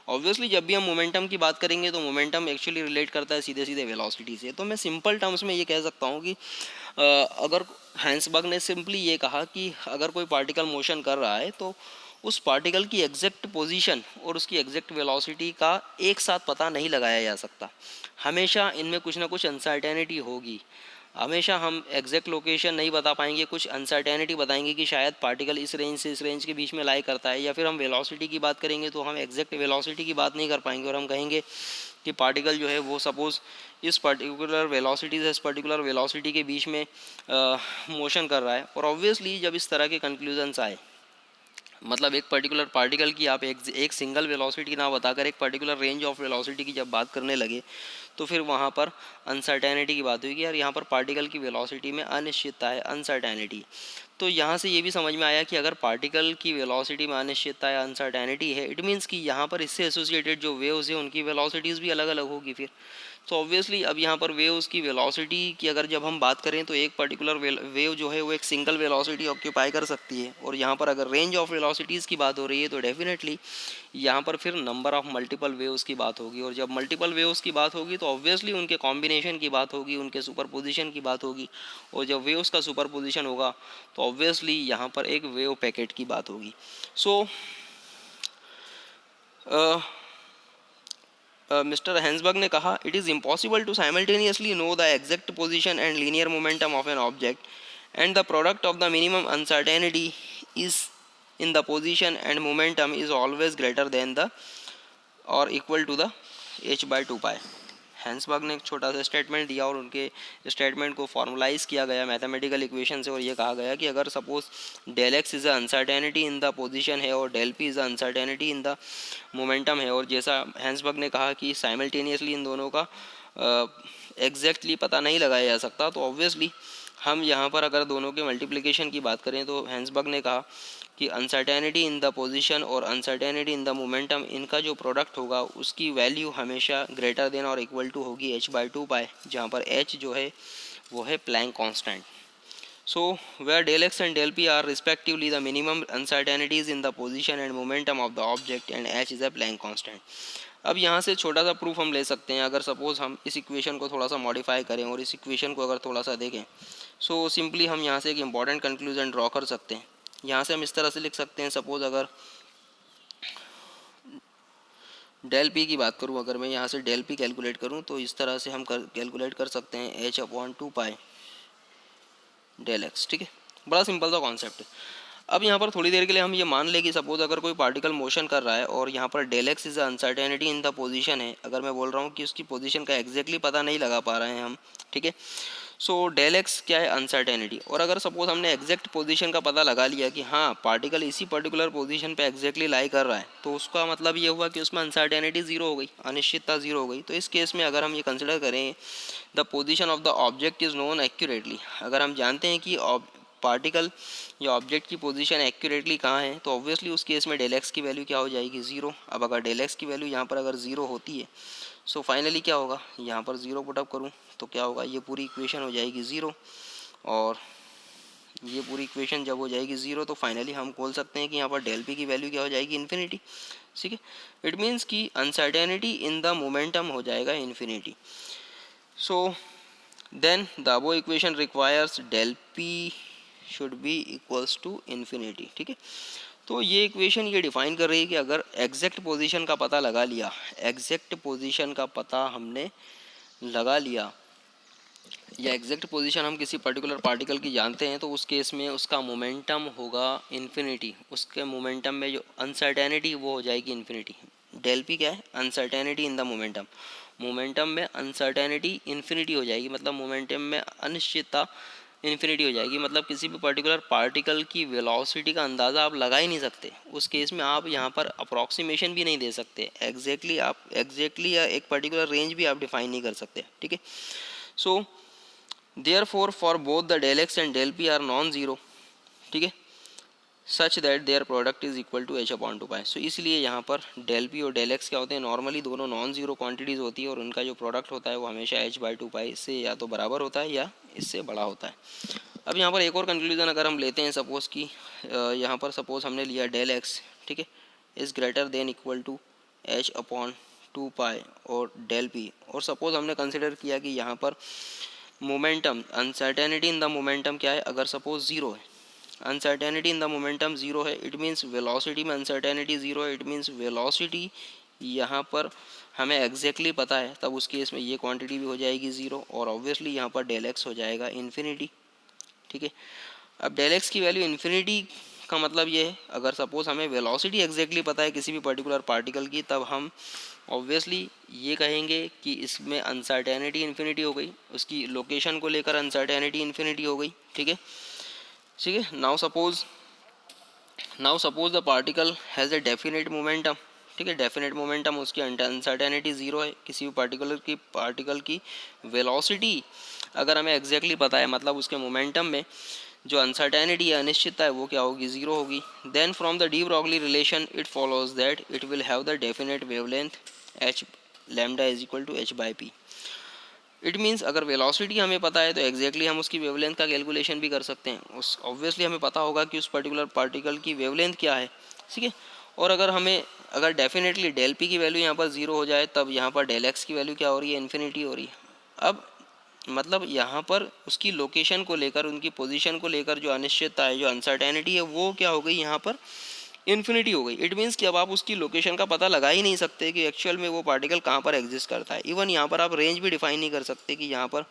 [SPEAKER 1] ऑब्वियसली जब भी हम मोमेंटम की बात करेंगे तो मोमेंटम एक्चुअली रिलेट करता है सीधे सीधे वेलोसिटी से। तो मैं सिंपल टर्म्स में ये कह सकता हूँ कि अगर हैंसबर्ग ने सिंपली ये कहा कि अगर कोई पार्टिकल मोशन कर रहा है तो उस पार्टिकल की एग्जैक्ट पोजीशन और उसकी एग्जैक्ट वेलोसिटी का एक साथ पता नहीं लगाया जा सकता। हमेशा इनमें कुछ ना कुछ अनसर्टेनिटी होगी। हमेशा हम एग्जैक्ट लोकेशन नहीं बता पाएंगे, कुछ अनसर्टेनिटी बताएंगे कि शायद पार्टिकल इस रेंज से इस रेंज के बीच में लाई करता है, या फिर हम वेलोसिटी की बात करेंगे तो हम एग्जैक्ट वेलोसिटी की बात नहीं कर पाएंगे और हम कहेंगे कि पार्टिकल जो है वो सपोज़ इस पर्टिकुलर वेलोसिटी से इस पर्टिकुलर वेलोसिटी के बीच में मोशन कर रहा है। और ऑब्वियसली जब इस तरह के कंक्लूजन्स आए, मतलब एक पर्टिकुलर पार्टिकल की आप एक सिंगल वेलोसिटी ना बताकर एक पर्टिकुलर रेंज ऑफ वेलोसिटी की जब बात करने लगे, तो फिर वहाँ पर अनसर्टेनिटी की बात हुई कि यार यहाँ पर पार्टिकल की वेलोसिटी में अनिश्चितता है, अनसर्टेनिटी। तो यहाँ से ये भी समझ में आया कि अगर पार्टिकल की वेलोसिटी में अनिश्चितता या अनसर्टेनिटी है, इट मीन्स कि यहाँ पर इससे एसोसिएटेड जो वेव्स हैं उनकी वेलोसिटीज़ भी अलग अलग होगी फिर। तो ऑब्वियसली अब यहाँ पर वेव्स की वेलोसिटी की अगर जब हम बात करें तो एक पर्टिकुलर वेव जो है वो एक सिंगल वेलोसिटी ऑक्यूपाई कर सकती है, और यहाँ पर अगर रेंज ऑफ वेलोसिटीज़ की बात हो रही है तो डेफिनेटली यहाँ पर फिर नंबर ऑफ मल्टीपल वेव्स की बात होगी, और जब मल्टीपल वेव्स की बात होगी तो ऑब्वियसली उनके कॉम्बिनेशन की बात होगी, उनके सुपरपोजिशन की बात होगी, और जब वेव्स का सुपरपोजिशन होगा तो ऑब्वियसली यहाँ पर एक वेव पैकेट की बात होगी। सो मिस्टर हैंसबर्ग ने कहा it is impossible to simultaneously know the exact position and linear momentum of an object, and the product of the minimum uncertainty is in the position and momentum is always greater than the और equal to the h/2π। Heisenberg ने एक छोटा सा स्टेटमेंट दिया और उनके स्टेटमेंट को फॉर्मुलाइज किया गया मैथमेटिकल इक्वेशन से, और ये कहा गया कि अगर suppose del x is a uncertainty in the position है और del p is a uncertainty in the momentum है, और जैसा हैंसबर्ग ने कहा कि साइमल्टेनियसली इन दोनों का एग्जैक्टली पता नहीं लगाया जा सकता, तो ऑब्वियसली हम यहाँ पर अगर दोनों के मल्टीप्लिकेशन की बात करें तो हैंसबर्ग ने कहा कि अनसर्टेनिटी इन द पोजीशन और अनसर्टेनिटी इन द मोमेंटम, इनका जो प्रोडक्ट होगा उसकी वैल्यू हमेशा ग्रेटर देन और इक्वल टू होगी h/2π, जहाँ पर h जो है वो है Planck constant. So where del x and del p are respectively the minimum uncertainties in the position and momentum of the object and h is a Planck constant। अब यहाँ से छोटा सा प्रूफ हम ले सकते हैं। अगर सपोज़ हम इस इक्वेशन को थोड़ा सा मॉडिफाई करें और इस इक्वेशन को अगर थोड़ा सा देखें, सो सिंपली हम यहाँ से एक इम्पॉर्टेंट कंक्लूजन ड्रॉ कर सकते हैं। यहाँ से हम इस तरह से लिख सकते हैं, सपोज़ अगर डेल पी की बात करूँ, अगर मैं यहाँ से डेल पी कैलकुलेट करूँ तो इस तरह से हम कैलकुलेट कर सकते हैं h/2π डेल एक्स, ठीक है। बड़ा सिंपल सा कॉन्सेप्ट है। अब यहाँ पर थोड़ी देर के लिए हम ये मान लें कि सपोज अगर कोई पार्टिकल मोशन कर रहा है और यहाँ पर del x is uncertainty in the position है, अगर मैं बोल रहा हूँ कि उसकी पोजीशन का एग्जैक्टली पता नहीं लगा पा रहे हैं हम, ठीक है। सो डेल एक्स क्या है, अनसर्टेनिटी। और अगर सपोज हमने एग्जैक्ट पोजीशन का पता लगा लिया कि हाँ पार्टिकल इसी पर्टिकुलर पोजीशन पे एग्जैक्टली लाई कर रहा है, तो उसका मतलब ये हुआ कि उसमें अनसर्टेनिटी ज़ीरो हो गई, अनिश्चितता ज़ीरो हो गई। तो इस केस में अगर हम ये कंसिडर करें the position of the object is known accurately, अगर हम जानते हैं कि पार्टिकल या ऑब्जेक्ट की पोजीशन एक्यूरेटली कहाँ है, तो ऑब्वियसली उस केस में डेल एक्स की वैल्यू क्या हो जाएगी, ज़ीरो। अब अगर डेल एक्स की वैल्यू यहाँ पर अगर ज़ीरो होती है, सो फाइनली क्या होगा, यहाँ पर ज़ीरो पुटअप करूँ तो क्या होगा, ये पूरी इक्वेशन हो जाएगी ज़ीरो, और ये पूरी इक्वेशन जब हो जाएगी ज़ीरो तो फाइनली हम बोल सकते हैं कि यहाँ पर डेल पी की वैल्यू क्या हो जाएगी, इन्फिनिटी, ठीक है। इट मीन्स कि अनसर्टेनिटी इन द मोमेंटम हो जाएगा infinity. So then the above equation requires del p should be equals to infinity, ठीक है। तो ये इक्वेशन ये डिफाइन कर रही है कि अगर एग्जैक्ट पोजीशन का पता लगा लिया, एग्जैक्ट पोजीशन का पता हमने लगा लिया, या एग्जैक्ट पोजीशन हम किसी पर्टिकुलर पार्टिकल की जानते हैं, तो उस केस में उसका मोमेंटम होगा इन्फिनिटी। उसके मोमेंटम में जो अनसर्टेनिटी वो हो जाएगी इन्फिनिटी। डेल पी क्या है, uncertainty in the momentum. Momentum में अनसर्टेनिटी इन्फिनिटी हो जाएगी, मतलब मोमेंटम में अनिश्चितता इन्फिनिटी हो जाएगी। मतलब किसी भी पर्टिकुलर पार्टिकल की वेलोसिटी का अंदाज़ा आप लगा ही नहीं सकते। उस केस में आप यहाँ पर अप्रॉक्सीमेशन भी नहीं दे सकते, एग्जैक्टली या एक पर्टिकुलर रेंज भी आप डिफाइन नहीं कर सकते, ठीक है। So therefore for both the del x and del p are non zero, ठीक है, such that their product is equal to h upon two pi. So इसलिए यहाँ पर डेल पी और डेल एक्स क्या होते हैं, नॉर्मली दोनों नॉन जीरो क्वांटिटीज़ होती है और उनका जो प्रोडक्ट होता है वो हमेशा एच बाई टू पाई से या तो बराबर होता है या इससे बड़ा होता है। अब यहाँ पर एक और कंक्लूजन अगर हम लेते हैं, सपोज़ कि यहाँ पर सपोज़ हमने लिया डेल एक्स, ठीक है, is greater than equal to h upon two pi और डेल पी, और सपोज़ हमने कंसिडर किया कि यहाँ पर momentum uncertainty in the momentum क्या है, अगर सपोज़ ज़ीरो है, uncertainty in the momentum zero है, इट मीन्स वेलोसिटी में अनसर्टेनिटी ज़ीरो है, इट मीन्स वेलोसिटी यहाँ पर हमें एग्जैक्टली पता है, तब उस केस में ये क्वांटिटी भी हो जाएगी ज़ीरो और ऑब्वियसली यहाँ पर डेल एक्स हो जाएगा इन्फिनिटी, ठीक है। अब डेल एक्स की वैल्यू इन्फिनिटी का मतलब ये है, अगर सपोज़ हमें वेलोसिटी एग्जैक्टली पता है किसी भी पर्टिकुलर पार्टिकल की, तब हम ऑब्वियसली ये कहेंगे कि इसमें अनसर्टेनिटी इन्फिनिटी हो गई, उसकी लोकेशन को लेकर अनसर्टेनिटी इन्फिनिटी हो गई, ठीक है, ठीक है। Now suppose the particle has a definite momentum, ठीक है, डेफिनेट मोमेंटम, उसकी अनसर्टेनिटी ज़ीरो है, किसी भी पार्टिकल की वेलोसिटी अगर हमें एग्जैक्टली पता है, मतलब उसके मोमेंटम में जो अनसर्टेनिटी है, अनिश्चितता है, वो क्या होगी, ज़ीरो होगी। Then from the de Broglie relation it follows that it will have the definite wavelength h lambda is equal to h by p. It means अगर वेलोसिटी हमें पता है तो एग्जैक्टली हम उसकी वेवलेंथ का कैलकुलेशन भी कर सकते हैं। उस ऑब्वियसली हमें पता होगा कि उस पर्टिकुलर पार्टिकल की वेवलेंथ क्या है, ठीक है। और अगर डेफिनेटली डेल पी की वैल्यू यहाँ पर ज़ीरो हो जाए, तब यहाँ पर डेल एक्स की वैल्यू क्या हो रही है, इन्फिनिटी हो रही है। अब मतलब यहाँ पर उसकी लोकेशन को लेकर, उनकी पोजीशन को लेकर जो अनिश्चितता है, जो अनसर्टेनिटी है, वो क्या हो गई, यहाँ पर इन्फिनिटी हो गई। इट मीन्स कि अब आप उसकी लोकेशन का पता लगा ही नहीं सकते कि एक्चुअल में वो पार्टिकल कहाँ पर एग्जिस्ट करता है। इवन यहाँ पर आप रेंज भी डिफाइन नहीं कर सकते कि यहाँ पर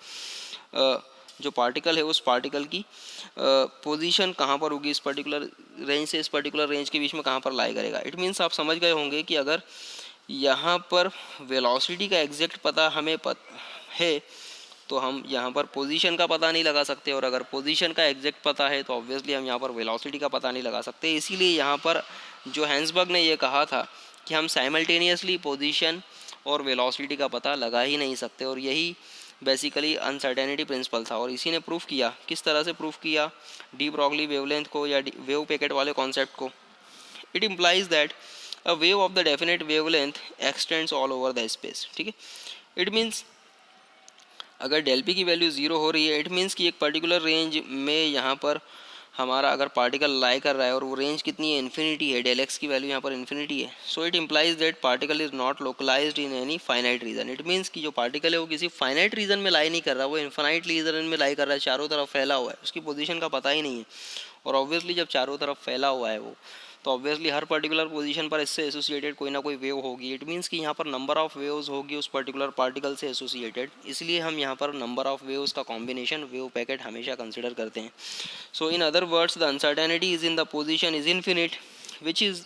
[SPEAKER 1] जो पार्टिकल है उस पार्टिकल की पोजीशन कहाँ पर होगी, इस पर्टिकुलर रेंज से इस पर्टिकुलर रेंज के बीच में कहाँ पर लाई करेगा। इट मीन्स आप समझ गए होंगे कि अगर यहाँ पर वेलोसिटी का एग्जैक्ट पता हमें है तो हम यहाँ पर पोजीशन का पता नहीं लगा सकते, और अगर पोजीशन का एग्जैक्ट पता है तो ऑब्वियसली हम यहाँ पर वेलोसिटी का पता नहीं लगा सकते। इसीलिए यहाँ पर जो हैंसबर्ग ने ये कहा था कि हम साइमल्टेनियसली पोजीशन और वेलोसिटी का पता लगा ही नहीं सकते, और यही बेसिकली अनसर्टेनिटी प्रिंसिपल था। और इसी ने प्रूफ किया, किस तरह से प्रूफ किया, डी ब्रॉगली वेवलेंथ को या वेव पैकेट वाले कॉन्सेप्ट को। It implies that a wave of the definite wavelength x tends all over the space, ठीक है। इट मीन्स अगर डेल पी की वैल्यू ज़ीरो हो रही है, इट मीन्स कि एक पर्टिकुलर रेंज में यहाँ पर हमारा अगर पार्टिकल लाई कर रहा है, और वो रेंज कितनी है, इन्फिनिटी है, डेल एक्स की वैल्यू यहाँ पर इन्फिनिटी है। So it implies that particle is not localised in any finite region. It means कि जो पार्टिकल है वो किसी फाइनाइट रीजन में लाई नहीं कर रहा, वो इन्फाइनाइट रीजन में लाई कर रहा है, चारों तरफ फैला हुआ है, उसकी पोजीशन का पता ही नहीं है। और ऑब्वियसली जब चारों तरफ फैला हुआ है वो, तो ऑब्वियसली हर पर्टिकुलर पोजीशन पर इससे एसोसिएटेड कोई ना कोई वेव होगी। इट मीन्स कि यहाँ पर नंबर ऑफ वेव्स होगी उस पर्टिकुलर पार्टिकल से एसोसिएटेड, इसलिए हम यहाँ पर नंबर ऑफ वेव्स का कॉम्बिनेशन वेव पैकेट हमेशा कंसिडर करते हैं। So in other words the uncertainty is in the position is infinite which is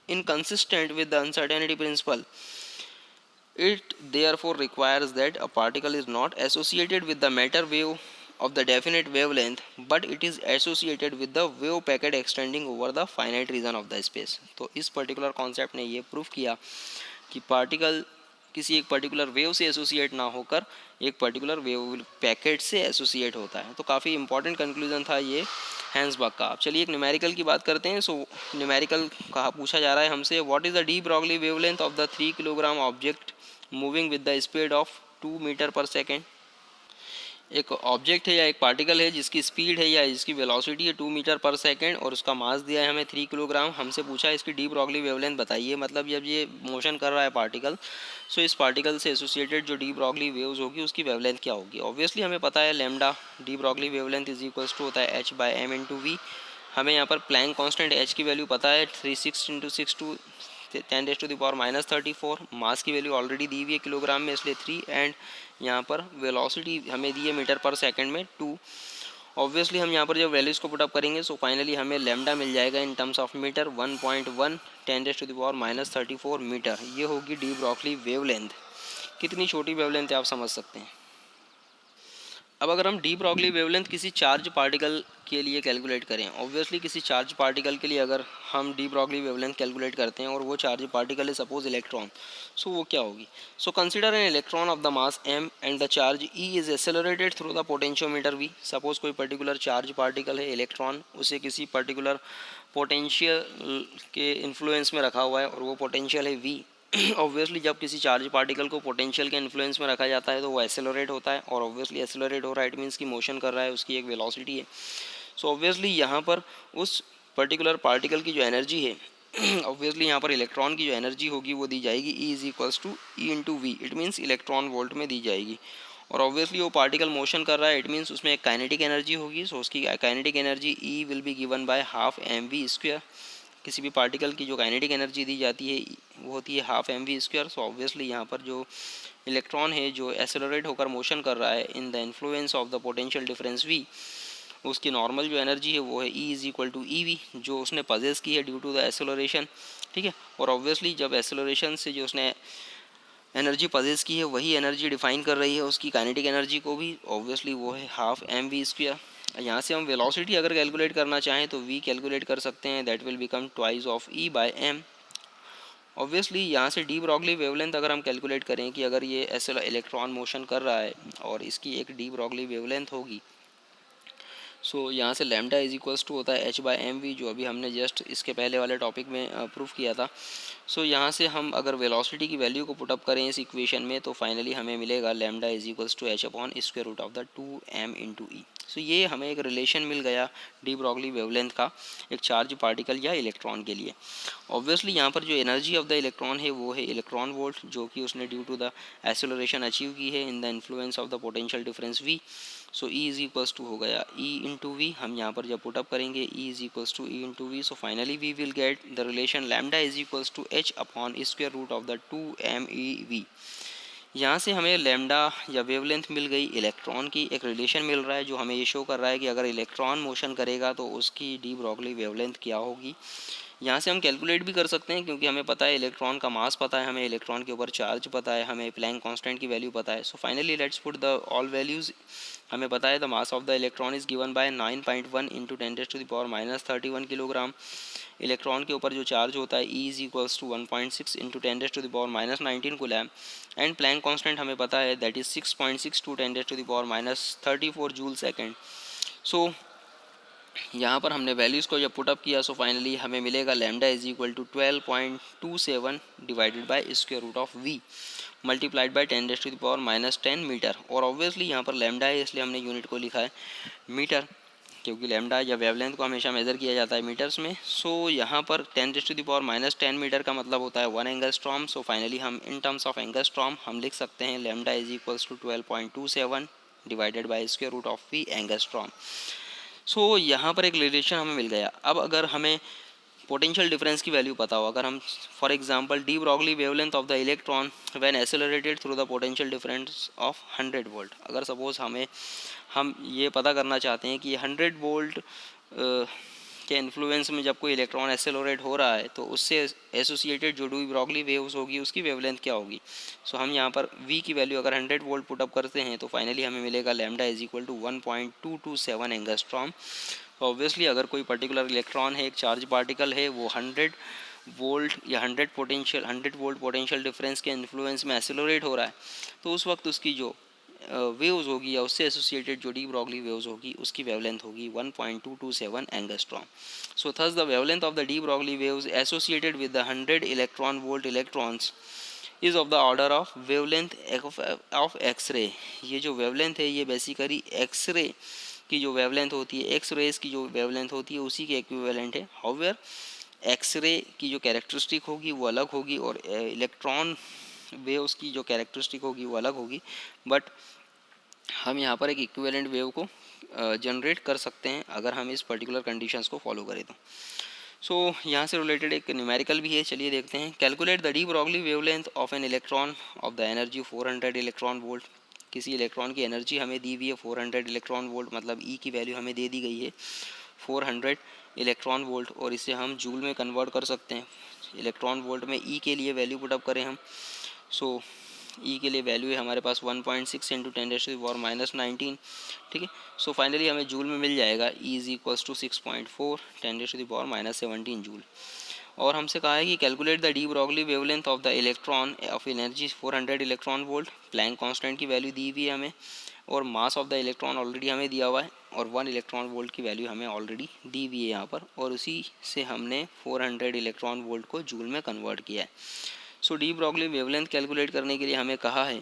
[SPEAKER 1] inconsistent with the uncertainty principle. It therefore requires that a particle is not associated with the matter wave of the definite wavelength, but it is associated with the wave packet extending over the finite region of the space. तो इस पर्टिकुलर कॉन्सेप्ट ने ये प्रूफ किया कि पार्टिकल किसी एक पर्टिकुलर वेव से एसोसिएट ना होकर एक पर्टिकुलर वेव पैकेट से एसोसिएट होता है। तो काफ़ी इंपॉर्टेंट कंक्लूजन था ये हैंसबर्ग का। अब चलिए एक न्यूमेरिकल की बात करते हैं। सो न्यूमेरिकल कहा पूछा जा रहा है हमसे, what is the de Broglie wavelength of the 3 kilogram object moving with the speed of 2 metre per second. एक ऑब्जेक्ट है या एक पार्टिकल है जिसकी स्पीड है या जिसकी वेलोसिटी है 2 मीटर पर सेकेंड, और उसका मास दिया है हमें 3 किलोग्राम। हमसे पूछा है इसकी डी ब्रॉगली वेवलेंथ बताइए, मतलब जब ये मोशन कर रहा है पार्टिकल, सो इस पार्टिकल से एसोसिएटेड जो डी ब्रॉगली वेव्स होगी उसकी वेवलेंथ क्या होगी। ऑब्वियसली हमें पता है lambda de Broglie wavelength is equals to होता है h/m/v। हमें यहाँ पर प्लैंक कांस्टेंट h की वैल्यू पता है 36 × 6 टू 10⁻⁻34। मास की वैल्यू ऑलरेडी दी हुई है किलोग्राम में, इसलिए 3, एंड यहाँ पर वेलोसिटी हमें दी है मीटर पर सेकंड में 2। ऑब्वियसली हम यहाँ पर जब वैल्यूज़ को पुटअप करेंगे सो फाइनली हमें लैम्डा मिल जाएगा in terms of metre 1.1 10⁻⁻34 metre. ये होगी डी ब्रॉगली वेवलेंथ। कितनी छोटी वेवलेंथ है आप समझ सकते हैं। अब अगर हम डी ब्रॉगली वेवलेंथ किसी चार्ज पार्टिकल के लिए कैलकुलेट करें, ऑब्वियसली किसी चार्ज पार्टिकल के लिए अगर हम डी ब्रॉगली वेवलेंथ कैलकुलेट करते हैं और वो चार्ज पार्टिकल है सपोज इलेक्ट्रॉन, सो वो क्या होगी? So consider an electron of the mass m and the charge e is accelerated through the potentiometer v। Suppose कोई पर्टिकुलर चार्ज पार्टिकल है इलेक्ट्रॉन, उसे किसी पर्टिकुलर पोटेंशियल के इन्फ्लुएंस में रखा हुआ है और वो पोटेंशियल है v। ऑब्वियसली जब किसी चार्ज पार्टिकल को पोटेंशियल के इन्फ्लुएंस में रखा जाता है तो वो एक्सेलरेट होता है, और ऑब्वियसली एक्सेलरेट हो रहा है इट मीन्स कि मोशन कर रहा है, उसकी एक वेलोसिटी है। सो ऑब्वियसली यहाँ पर उस पर्टिकुलर पार्टिकल की जो एनर्जी है ऑब्वियसली यहाँ पर इलेक्ट्रॉन की जो एनर्जी होगी वो दी जाएगी E is equals to E into v, it means electron volt में दी जाएगी। और ऑब्वियसली वो पार्टिकल मोशन कर रहा है इट मीन्स उसमें एक काइनेटिक एनर्जी होगी, सो उसकी kinetic energy E will be given by half m v square. किसी भी पार्टिकल की जो काइनेटिक एनर्जी दी जाती है वो होती है half m v square. So obviously यहाँ पर जो इलेक्ट्रॉन है जो एक्सेलरेट होकर मोशन कर रहा है in the influence of the potential difference V, उसकी नॉर्मल जो एनर्जी है वो है E is equal to E V, जो उसने पजेस की है ड्यू टू द एक्सेलरेशन। ठीक है, और ऑब्वियसली जब एक्सेलरेशन से जो उसने एनर्जी पजेस की है वही एनर्जी डिफाइन कर रही है उसकी काइनेटिक एनर्जी को भी, ऑब्वियसली वो है हाफ एम वी स्क्वायर। यहाँ से हम वेलोसिटी अगर कैलकुलेट करना चाहें तो v कैलकुलेट कर सकते हैं, that will become twice of E by m। Obviously यहाँ से डी ब्रॉगली वेवलेंथ अगर हम कैलकुलेट करें कि अगर ये ऐसे इलेक्ट्रॉन मोशन कर रहा है और इसकी एक डी ब्रॉगली वेवलेंथ होगी, सो यहाँ से लैम्डा इज इक्वल्स टू होता है h बाय एम वी, जो अभी हमने जस्ट इसके पहले वाले टॉपिक में प्रूफ किया था। सो यहाँ से हम अगर वेलोसिटी की वैल्यू को पुटअप करें इस इक्वेशन में तो फाइनली हमें मिलेगा lambda is equals to h upon square root of the 2m into E. So ये हमें एक रिलेशन मिल गया डी ब्रॉगली वेवलेंथ का एक चार्ज पार्टिकल या इलेक्ट्रॉन के लिए। ऑब्वियसली यहाँ पर जो एनर्जी ऑफ द इलेक्ट्रॉन है वो है इलेक्ट्रॉन वोल्ट, जो कि उसने due to the acceleration achieve की है in the influence of the potential difference v। So E is equals to हो गया E इंटू वी, हम यहाँ पर जब पुटअप करेंगे E is equals to E into V, so finally we will get the relation lambda is equals to h upon square root of the 2m e v। यहाँ से हमें लैम्डा या वेवलेंथ मिल गई, इलेक्ट्रॉन की एक रिलेशन मिल रहा है जो हमें ये शो कर रहा है कि अगर इलेक्ट्रॉन मोशन करेगा तो उसकी डी ब्रॉगली वेवलेंथ क्या होगी। यहाँ से हम कैलकुलेट भी कर सकते हैं क्योंकि हमें पता है इलेक्ट्रॉन का मास पता है, हमें इलेक्ट्रॉन के ऊपर चार्ज पता है, हमें प्लैंक कांस्टेंट की वैल्यू पता है। So finally let's put the all values. हमें पता है the mass of the electron is given by 9.1 into 10⁻⁻31 kilogram. Electron के ऊपर जो चार्ज होता है E is equals to 1.6 into 10⁻⁻19 coulomb, and Planck constant हमें पता है that is 6.6 to 10⁻⁻34 joule second. So यहाँ पर हमने वैल्यूज़ को जब पुटअप किया सो फाइनली हमें मिलेगा lambda is equal to 12.27 divided by square root of v multiplied by 10⁻⁻10 metre. और ऑब्वियसली यहाँ पर लैम्डा है इसलिए हमने यूनिट को लिखा है मीटर, क्योंकि लैम्डा या वेवलेंथ को हमेशा मेज़र किया जाता है मीटर्स में। सो यहाँ पर 10⁻⁻10 मीटर का मतलब होता है 1 एंगस्ट्रॉम। सो फाइनली हम इन टर्म्स ऑफ एंगस्ट्रॉम हम लिख सकते हैं lambda is equals to 12.27 divided by square root of v angstrom. So यहाँ पर एक रिलेशन हमें मिल गया। अब अगर हमें पोटेंशियल डिफरेंस की वैल्यू पता हो, अगर हम for example D Broglie wavelength of the electron when accelerated through the potential difference of 100 volt, अगर सपोज हम ये पता करना चाहते हैं कि 100 वोल्ट के इन्फ्लुएंस में जब कोई इलेक्ट्रॉन एक्सेलरेट हो रहा है तो उससे एसोसिएटेड जो डी ब्रॉगली वेव्स होगी उसकी वेवलेंथ क्या होगी। सो हम यहाँ पर v की वैल्यू अगर 100 वोल्ट पुटअप करते हैं तो फाइनली हमें मिलेगा lambda is equal to 1.227 angstrom. तो ऑब्वियसली अगर कोई पर्टिकुलर इलेक्ट्रॉन है एक चार्ज पार्टिकल है वो 100 वोल्ट या 100 वोल्ट पोटेंशियल डिफरेंस के इन्फ्लुएंस में एक्सेलरेट हो रहा है तो उस वक्त उसकी जो वेव्स होगी या उससे एसोसिएटेड जो डी ब्रॉगली वेव्स होगी उसकी वेवलेंथ होगी 1.227 angstrom. So thus the wavelength of the de Broglie waves associated with the 100 electron volt electrons is of the order of wavelength of X-ray. ये जो वेवलेंथ है ये बेसिकली एक्सरे की जो वेवलेंथ होती है, एक्स रेज की जो वेवलेंथ होती है उसी के इक्विवेलेंट है। हाउएवर एक्सरे की जो कैरेक्टरिस्टिक होगी वो अलग होगी और इलेक्ट्रॉन वेव्स की जो कैरेक्टरिस्टिक होगी वो अलग होगी, बट हम यहाँ पर एक इक्विवेलेंट वेव को जनरेट कर सकते हैं अगर हम इस पर्टिकुलर कंडीशंस को फॉलो करें तो। सो यहाँ से रिलेटेड एक न्यूमेरिकल भी है, चलिए देखते हैं। Calculate the de Broglie wavelength of an electron of the energy 400 electron volt. किसी इलेक्ट्रॉन की एनर्जी हमें दी हुई है 400 इलेक्ट्रॉन वोल्ट, मतलब ई की वैल्यू हमें दे दी गई है 400 इलेक्ट्रॉन वोल्ट, और इसे हम जूल में कन्वर्ट कर सकते हैं। इलेक्ट्रॉन वोल्ट में ई के लिए वैल्यू पुटअप करें हम, सो ई के लिए वैल्यू है हमारे पास 1.6 इंटू 10⁻⁻19, ठीक है। सो फाइनली हमें जूल में मिल जाएगा E is equals to 6.4 10⁻⁻17 joule. और हमसे कहा है कि calculate the de Broglie wavelength of the electron of energy 400 electron volt. Planck constant की वैल्यू दी हुई है हमें, और mass of the electron already हमें दिया हुआ है, और 1 इलेक्ट्रॉन वोल्ट की वैल्यू हमें ऑलरेडी दी हुई है यहाँ पर, और उसी से हमने 400 इलेक्ट्रॉन वोल्ट को जूल में कन्वर्ट किया है। So de Broglie wavelength calculate करने के लिए हमें कहा है,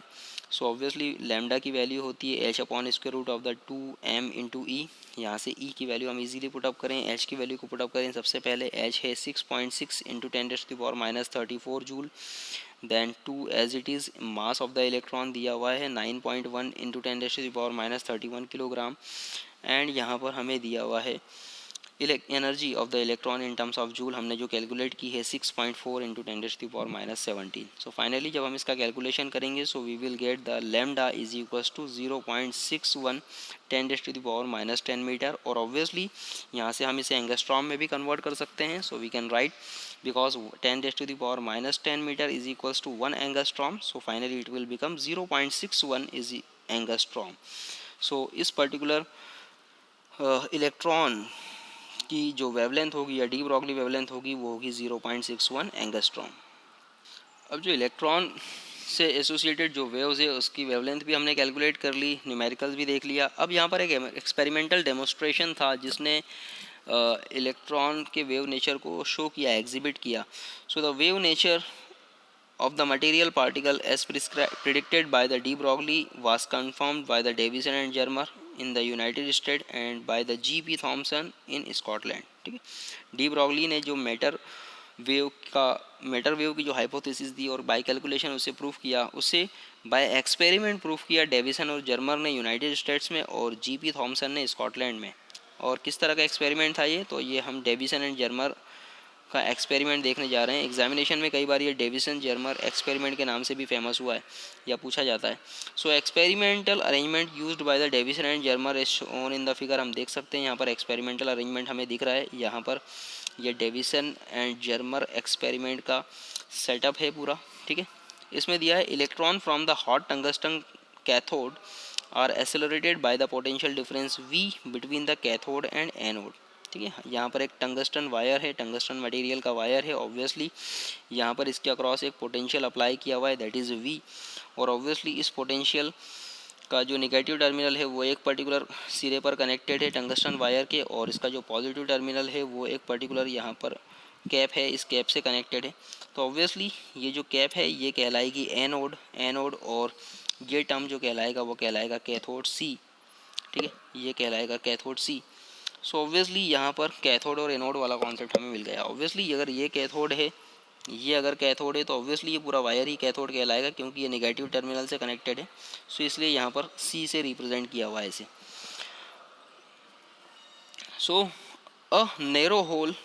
[SPEAKER 1] सो ऑब्वियसली लैम्डा की वैल्यू होती है h upon square root of the 2m into E. यहाँ से ई की वैल्यू हम इजीली पुटअप करें, एच की वैल्यू को पुटअप करें। सबसे पहले एच है 6.6 into 10⁻⁻34 joule, then 2 as it is. Mass of the electron दिया हुआ है 9.1 इंटू 10⁻31 किलोग्राम, एंड यहाँ पर हमें दिया हुआ है energy of the electron in terms of joule, हमने जो कैलकुलेट की है 6.4 इंटू 10⁻⁻17। सो फाइनली जब हम इसका कैलकुलेशन करेंगे, so we will get the lambda is equals to 0.61 10⁻10 metre. और ऑब्वियसली यहाँ से हम इसे एंगस्ट्रॉम में भी कन्वर्ट कर सकते हैं, so we can write because 10⁻10 meter is equals to 1 angstrom, so finally it will become 0.61 is angstrom. So इस पर्टिकुलर इलेक्ट्रॉन की जो वेवलेंथ होगी या डी ब्रॉगली वेवलेंथ होगी वो होगी 0.61 एंगस्ट्रॉम। अब जो इलेक्ट्रॉन से एसोसिएटेड जो वेव्स है उसकी वेवलेंथ भी हमने कैलकुलेट कर ली, न्यूमेरिकल्स भी देख लिया। अब यहाँ पर एक एक्सपेरिमेंटल डेमोस्ट्रेशन था जिसने इलेक्ट्रॉन के वेव नेचर को शो किया, एग्जिबिट किया। So the wave nature of the material particle as predicted by the de Broglie was confirmed by the Davison and Germer in the United States and by the G.P. Thomson in Scotland, ठीक है। डी ब्रॉगली ने जो मैटर वेव की जो हाइपोथेसिस दी और बाय कैलकुलेशन उसे प्रूफ किया, उसे बाय एक्सपेरिमेंट प्रूफ किया डेविसन और जर्मर ने यूनाइटेड स्टेट्स में और जीपी थॉमसन ने स्कॉटलैंड में। और किस तरह का एक्सपेरिमेंट था ये, तो ये हम डेविसन एंड जर्मर का एक्सपेरिमेंट देखने जा रहे हैं। एग्जामिनेशन में कई बार ये डेविसन जर्मर एक्सपेरिमेंट के नाम से भी फेमस हुआ है या पूछा जाता है। So experimental arrangement used by the Davisson and Germer is shown in the figure. हम देख सकते हैं यहाँ पर एक्सपेरिमेंटल अरेंजमेंट हमें दिख रहा है। यहाँ पर ये डेविसन एंड जर्मर एक्सपेरिमेंट का सेटअप है पूरा, ठीक है। इसमें दिया है electron from the hot tungsten cathode are accelerated by the potential difference V between the cathode and anode, ठीक है। यहाँ पर एक टंगस्टन वायर है, टंगस्टन मटेरियल का वायर है। ऑब्वियसली यहाँ पर इसके अक्रॉस एक पोटेंशियल अप्लाई किया हुआ है, दैट इज़ V। और ऑब्वियसली इस पोटेंशियल का जो नेगेटिव टर्मिनल है वो एक पर्टिकुलर सिरे पर कनेक्टेड है टंगस्टन वायर के, और इसका जो पॉजिटिव टर्मिनल है वो एक पर्टिकुलर यहाँ पर कैप है, इस कैप से कनेक्टेड है। तो ऑब्वियसली ये जो कैप है ये कहलाएगी एनोड, और ये टर्म जो कहलाएगा वो कहलाएगा कैथोड C, ठीक है। ये कहलाएगा कैथोड C। सो ऑब्वियसली यहाँ पर कैथोड और एनोड वाला कॉन्सेप्ट हमें मिल गया। ऑब्वियसली अगर ये कैथोड है, ये अगर कैथोड है तो ऑब्वियसली ये पूरा वायर ही कैथोड कहलाएगा क्योंकि ये नेगेटिव टर्मिनल से कनेक्टेड है। सो इसलिए यहाँ पर C से रिप्रेजेंट किया हुआ है इसे। So a narrow hole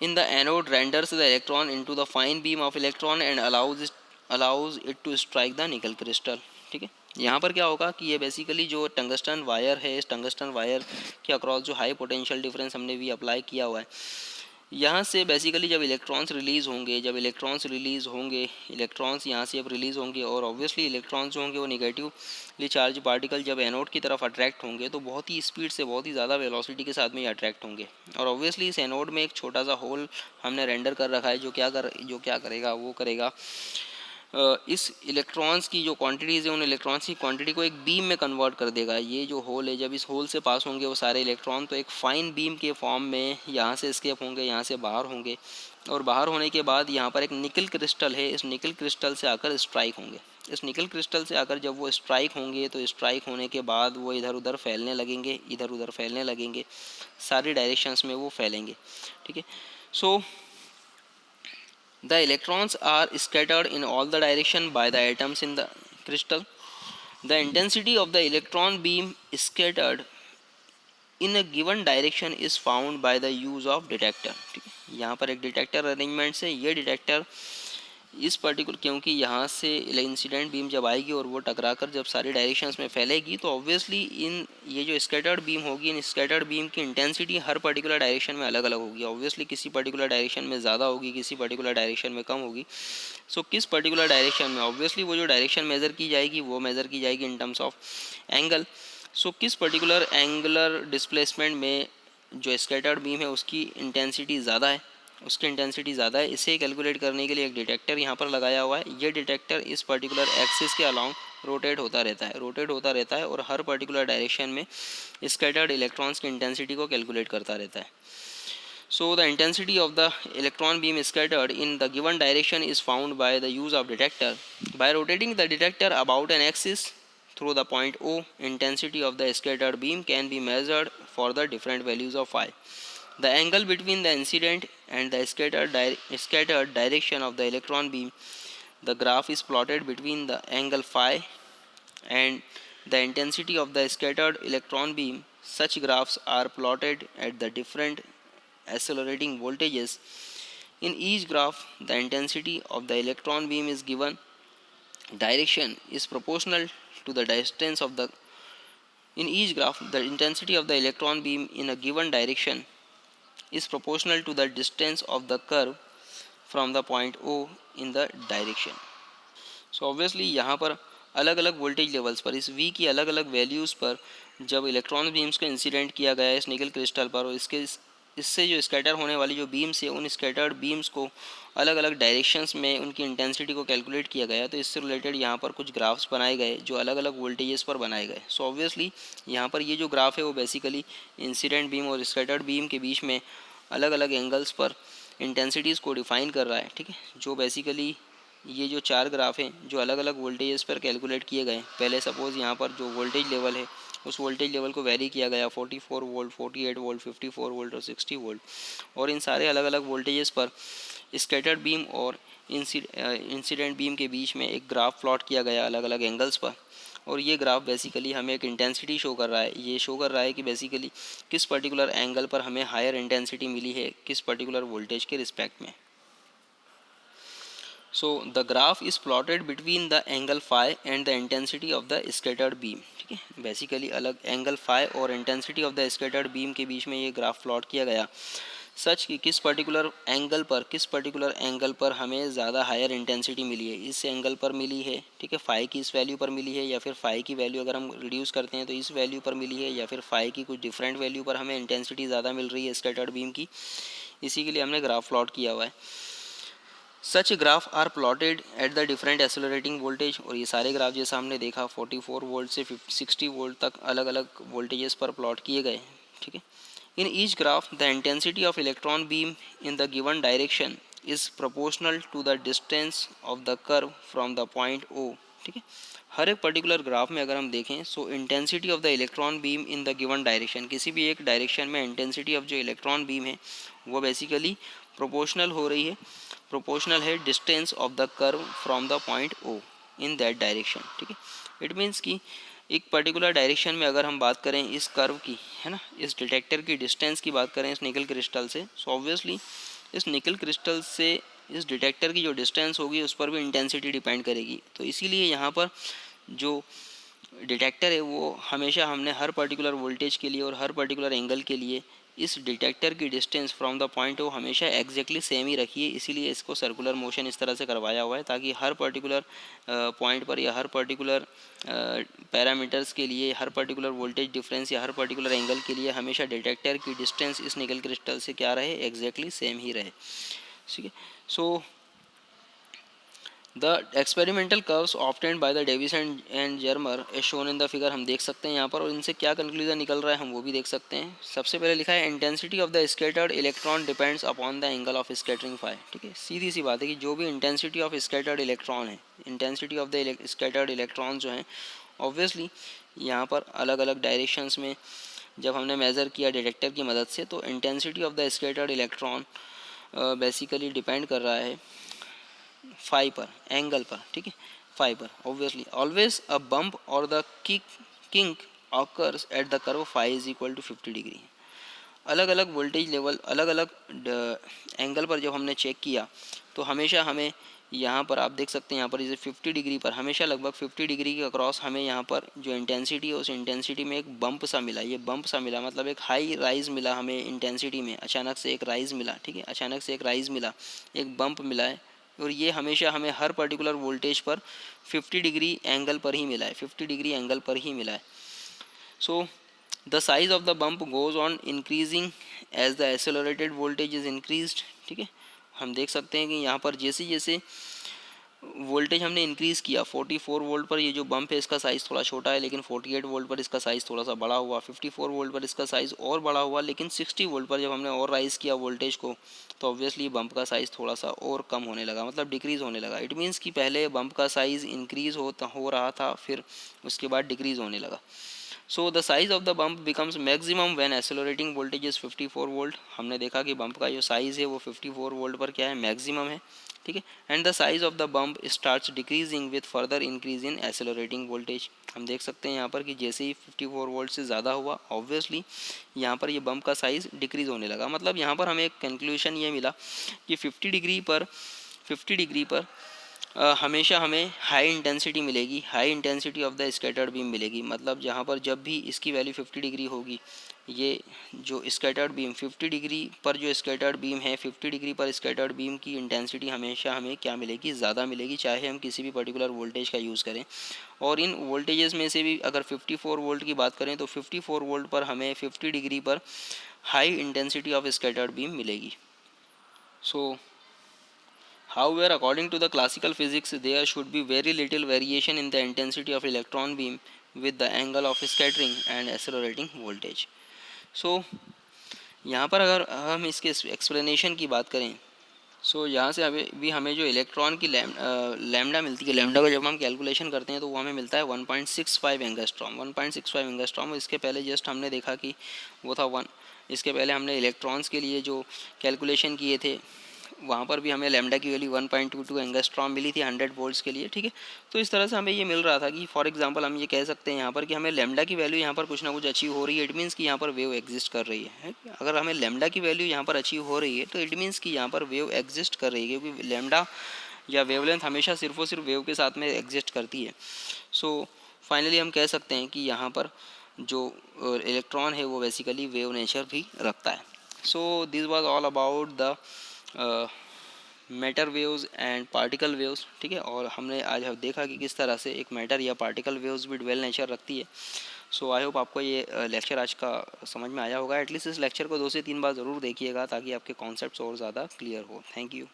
[SPEAKER 1] in the anode renders the electron into the fine beam of electron and allows it to strike the nickel crystal, ठीक है। यहाँ पर क्या होगा कि ये बेसिकली जो टंगस्टन वायर है, इस टंगस्टन वायर के अक्रॉस जो हाई पोटेंशियल डिफरेंस हमने भी अप्लाई किया हुआ है, यहाँ से बेसिकली जब इलेक्ट्रॉन्स रिलीज़ होंगे इलेक्ट्रॉन्स यहाँ से अब रिलीज़ होंगे, और ऑब्वियसली इलेक्ट्रॉन्स जो होंगे वो नेगेटिवली चार्ज पार्टिकल जब एनोड की तरफ अट्रैक्ट होंगे तो बहुत ही स्पीड से, बहुत ही ज़्यादा वेलोसिटी के साथ में ये अट्रैक्ट होंगे। और ऑब्वियसली इस एनोड में एक छोटा सा होल हमने रेंडर कर रखा है जो क्या करेगा वो करेगा इस इलेक्ट्रॉन्स की जो क्वांटिटीज़ है उन इलेक्ट्रॉन्स की क्वांटिटी को एक बीम में कन्वर्ट कर देगा। ये जो होल है, जब इस होल से पास होंगे वो सारे इलेक्ट्रॉन तो एक फाइन बीम के फॉर्म में यहाँ से एस्केप होंगे, यहाँ से बाहर होंगे, और बाहर होने के बाद यहाँ पर एक निकल क्रिस्टल है, इस निकल क्रिस्टल से आकर स्ट्राइक होंगे। इस निकल क्रिस्टल से आकर जब वो स्ट्राइक होंगे तो स्ट्राइक होने के बाद वो इधर उधर फैलने लगेंगे, सारी डायरेक्शंस में वो फैलेंगे, ठीक है। सो the electrons are scattered in all the direction by the atoms in the crystal. The intensity of the electron beam scattered in a given direction is found by the use of detector, ठीक है। यहाँ पर एक डिटेक्टर अरेंजमेंट से ये डिटेक्टर इस पर्टिकुलर, क्योंकि यहाँ से इंसिडेंट बीम जब आएगी और वो टकराकर जब सारी डायरेक्शंस में फैलेगी तो ऑब्वियसली इन ये जो स्कैटर्ड बीम होगी, इन स्कैटर्ड बीम की इंटेंसिटी हर पर्टिकुलर डायरेक्शन में अलग अलग होगी। ऑब्वियसली किसी पर्टिकुलर डायरेक्शन में ज़्यादा होगी, किसी पर्टिकुलर डायरेक्शन में कम होगी। सो किस पर्टिकुलर डायरेक्शन में, ऑब्वियसली वो जो डायरेक्शन मेज़र की जाएगी वो मेज़र की जाएगी इन टर्म्स ऑफ एंगल। सो किस पर्टिकुलर एंगुलर डिस्प्लेसमेंट में जो स्कैटर्ड बीम है उसकी इंटेंसिटी ज़्यादा है, उसकी इंटेंसिटी ज़्यादा है। इसे कैलकुलेट करने के लिए एक डिटेक्टर यहाँ पर लगाया हुआ है। ये डिटेक्टर इस पर्टिकुलर एक्सिस के अलाउंग रोटेट होता रहता है और हर पर्टिकुलर डायरेक्शन में स्कैटर्ड इलेक्ट्रॉन्स की इंटेंसिटी को कैलकुलेट करता रहता है। So the intensity of the electron beam scattered in the given direction is found by the use of detector. By rotating the detector about an axis through the point O, intensity of the scattered beam can be measured for the different values of phi. The angle between the incident and the scattered direction of the electron beam, the graph is plotted between the angle phi and the intensity of the scattered electron beam. Such graphs are plotted at the different accelerating voltages. In each graph, the intensity of the electron beam is given direction is proportional to the distance of the in each graph the intensity of the electron beam in a given direction is proportional to the distance of the curve from the point O in the direction. So obviously यहाँ पर अलग अलग वोल्टेज लेवल्स पर इस V की अलग अलग वैल्यूज़ पर जब इलेक्ट्रॉन बीम्स को इंसिडेंट किया गया है इस निकल क्रिस्टल पर, और इससे जो स्कैटर होने वाली जो बीम्स है उन स्कैटर्ड बीम्स को अलग अलग डायरेक्शंस में उनकी इंटेंसिटी को कैलकुलेट किया गया। तो इससे रिलेटेड यहाँ पर कुछ ग्राफ्स बनाए गए जो अलग अलग वोल्टेजेस पर बनाए गए। सो ऑब्वियसली यहाँ पर ये जो ग्राफ है वो बेसिकली इंसिडेंट बीम और स्कैटर्ड बीम के बीच में अलग अलग एंगल्स पर इंटेंसिटीज़ को डिफाइन कर रहा है। ठीक है, जो बेसिकली ये जो चार ग्राफ हैं जो अलग अलग वोल्टेजेस पर कैलकुलेट किए गए। पहले सपोज़ यहाँ पर जो वोल्टेज लेवल है उस वोल्टेज लेवल को वेरी किया गया 44 वोल्ट, 48 वोल्ट, 54 वोल्ट और 60 वोल्ट, और इन सारे अलग अलग वोल्टेजेस पर स्कैटर्ड बीम और इंसिडेंट बीम के बीच में एक ग्राफ प्लॉट किया गया अलग अलग एंगल्स पर। और ये ग्राफ बेसिकली हमें एक इंटेंसिटी शो कर रहा है। ये शो कर रहा है कि बेसिकली किस पर्टिकुलर एंगल पर हमें हायर इंटेंसिटी मिली है किस पर्टिकुलर वोल्टेज के रिस्पेक्ट में। So the graph is plotted between the angle phi and the intensity of the scattered beam. ठीक है, बेसिकली अलग एंगल फाई और intensity of the scattered beam के बीच में ये ग्राफ प्लॉट किया गया सच कि किस पर्टिकुलर एंगल पर हमें ज़्यादा हायर इंटेंसिटी मिली है, इस एंगल पर मिली है। ठीक है, फाई की इस वैल्यू पर मिली है, या फिर फाई की वैल्यू अगर हम रिड्यूस करते हैं तो इस वैल्यू पर मिली है, या फिर फाई की कुछ डिफरेंट वैल्यू पर हमें इंटेंसिटी ज़्यादा मिल रही है स्कैटर्ड बीम की। इसी के लिए हमने ग्राफ प्लॉट किया हुआ है। Such graph are plotted at the different accelerating voltage, और ये सारे ग्राफ जैसा हमने देखा 44 वोल्ट से 60 वोल्ट तक अलग अलग वोल्टेजेस पर प्लॉट किए गए। ठीक है, in each graph the intensity of electron beam in the given direction is proportional to the distance of the curve from the point O. ठीक है, हर एक पर्टिकुलर ग्राफ में अगर हम देखें so intensity of the electron beam in the given direction, किसी भी एक डायरेक्शन में इंटेंसिटी ऑफ जो इलेक्ट्रॉन बीम है वो बेसिकली प्रोपोर्शनल है distance of the curve from the point O in that direction. ठीक है, इट मीन्स कि एक पर्टिकुलर डायरेक्शन में अगर हम बात करें इस कर्व की, है ना, इस डिटेक्टर की डिस्टेंस की बात करें इस निकल क्रिस्टल से, सो ऑब्वियसली इस निकल क्रिस्टल से इस डिटेक्टर की जो डिस्टेंस होगी उस पर भी इंटेंसिटी डिपेंड करेगी। तो इसीलिए यहाँ पर जो डिटेक्टर है वो हमेशा हमने हर पर्टिकुलर वोल्टेज के लिए और हर पर्टिकुलर एंगल के लिए इस डिटेक्टर की डिस्टेंस फ्रॉम द पॉइंट वो हमेशा एग्जैक्टली सेम ही रखी है। इसीलिए इसको सर्कुलर मोशन इस तरह से करवाया हुआ है ताकि हर पर्टिकुलर पॉइंट पर या हर पर्टिकुलर पैरामीटर्स के लिए, हर पर्टिकुलर वोल्टेज डिफरेंस या हर पर्टिकुलर एंगल के लिए हमेशा डिटेक्टर की डिस्टेंस इस निकल क्रिस्टल से क्या रहे, एग्जैक्टली सेम ही रहे। ठीक है, so the experimental curves obtained by the Davis and Germer as shown in the figure, हम देख सकते हैं यहाँ पर, और इनसे क्या कंक्लूजन निकल रहा है हम वो भी देख सकते हैं। सबसे पहले लिखा है intensity of the scattered electron depends upon the angle of scattering phi. ठीक है, सीधी सी बात है कि जो भी इंटेंसिटी ऑफ स्कैटर्ड इलेक्ट्रॉन है, intensity of the scattered electron जो हैं ऑब्वियसली यहाँ पर अलग अलग डायरेक्शंस में जब हमने मेज़र किया डिटेक्टर की मदद से तो intensity of the scattered electron basically depend कर रहा है फाई पर, एंगल पर। ठीक है, फाई पर। ऑब्वियसली ऑलवेज अ बम्प और the kink occurs at the curve phi is equal to 50 degree. अलग अलग वोल्टेज लेवल अलग अलग एंगल पर जब हमने चेक किया तो हमेशा हमें यहाँ पर आप देख सकते हैं, यहाँ पर इसे 50 डिग्री पर हमेशा लगभग 50 डिग्री के अक्रॉस हमें यहाँ पर जो इंटेंसिटी है उस इंटेंसिटी में एक बम्प सा मिला। ये बम्प सा मिला मतलब एक हाई राइज मिला हमें इंटेंसिटी में, अचानक से एक राइज मिला, ठीक है, अचानक से एक राइज मिला, एक बम्प मिला है। और ये हमेशा हमें हर पर्टिकुलर वोल्टेज पर 50 डिग्री एंगल पर ही मिला है, 50 डिग्री एंगल पर ही मिला है। So the size of the bump goes on increasing as the accelerated voltage is increased, ठीक है। हम देख सकते हैं कि यहाँ पर जैसे जैसे वोल्टेज हमने इंक्रीज़ किया, 44 वोल्ट पर ये जो बम्प है इसका साइज़ थोड़ा छोटा है, लेकिन 48 वोल्ट पर इसका साइज़ थोड़ा सा बड़ा हुआ, 54 वोल्ट पर इसका साइज़ और बड़ा हुआ, लेकिन 60 वोल्ट पर जब हमने और राइज़ किया वोल्टेज को तो ऑब्वियसली बम्प का साइज़ थोड़ा सा और कम होने लगा, मतलब डिक्रीज़ होने लगा। इट मीन्स कि पहले बम्प का साइज़ इंक्रीज़ हो रहा था, फिर उसके बाद डिक्रीज़ होने लगा। So the size of the bump becomes maximum when accelerating voltage is 54 volt. हमने देखा कि बम्प का जो साइज़ है वो 54 वोल्ट पर क्या है, मैक्सिमम है, ठीक है। And the size of the bump starts decreasing with further increase in accelerating voltage. हम देख सकते हैं यहाँ पर कि जैसे ही 54 वोल्ट से ज़्यादा हुआ ऑब्वियसली यहाँ पर ये बम्प का साइज़ डिक्रीज़ होने लगा। मतलब यहाँ पर हमें एक कंक्लूजन ये मिला कि 50 डिग्री पर हमेशा हमें हाई इंटेंसिटी मिलेगी, high intensity of the scattered beam मिलेगी। मतलब जहाँ पर जब भी इसकी वैल्यू 50 डिग्री होगी, ये जो स्कैटर्ड बीम 50 डिग्री पर जो स्कैटर्ड बीम है, 50 डिग्री पर स्कैटर्ड बीम की इंटेंसिटी हमेशा हमें क्या मिलेगी, ज़्यादा मिलेगी, चाहे हम किसी भी पर्टिकुलर वोल्टेज का यूज़ करें। और इन वोल्टेजेस में से भी अगर 54 वोल्ट की बात करें तो 54 वोल्ट पर हमें 50 डिग्री पर high intensity of scattered beam मिलेगी। सो however, according to the classical physics, there should be very little variation in the intensity of electron beam with the angle of scattering and accelerating voltage. So, यहाँ पर अगर हम इसके एक्सप्लेनेशन की बात करें, यहाँ से अभी भी हमें जो इलेक्ट्रॉन की लैम्डा मिलती है, लैम्डा को जब हम कैलकुलेशन करते हैं तो वो हमें मिलता है 1.65 एंगस्ट्रॉम, 1.65 एंगस्ट्रॉम। इसके पहले जस्ट हमने देखा कि वो था 1। इसके पहले हमने इलेक्ट्रॉन्स के लिए जो कैलकुलेशन किए थे वहाँ पर भी हमें लैम्डा की वैल्यू 1.22 एंगस्ट्रॉम मिली थी 100 वोल्ट्स के लिए, ठीक है। तो इस तरह से हमें ये मिल रहा था कि फॉर एग्जांपल हम ये कह सकते हैं यहाँ पर कि हमें लैम्डा की वैल्यू यहाँ पर कुछ ना कुछ अचीव हो रही है। इट मीन्स कि यहाँ पर वेव एग्जिस्ट कर रही है। अगर हमें लैम्डा की वैल्यू यहाँ पर अचीव हो रही है तो इट मीन्स कि यहाँ पर वेव एग्जिस्ट कर रही है, क्योंकि लैम्डा या वेवलेंथ हमेशा सिर्फ और सिर्फ वेव के साथ में एग्जिस्ट करती है। सो फाइनली हम कह सकते हैं कि यहाँ पर जो इलेक्ट्रॉन है वो बेसिकली वेव नेचर भी रखता है। So this was all about the matter waves and particle waves, ठीक है। और हमने आज देखा कि किस तरह से एक मैटर या पार्टिकल वेव्स भी ड्वेल नेचर रखती है। सो आई होप आपको ये लेक्चर आज का समझ में आया होगा। एटलीस्ट इस लेक्चर को 2 से 3 बार ज़रूर देखिएगा ताकि आपके कॉन्सेप्ट्स और ज़्यादा क्लियर हो। Thank you.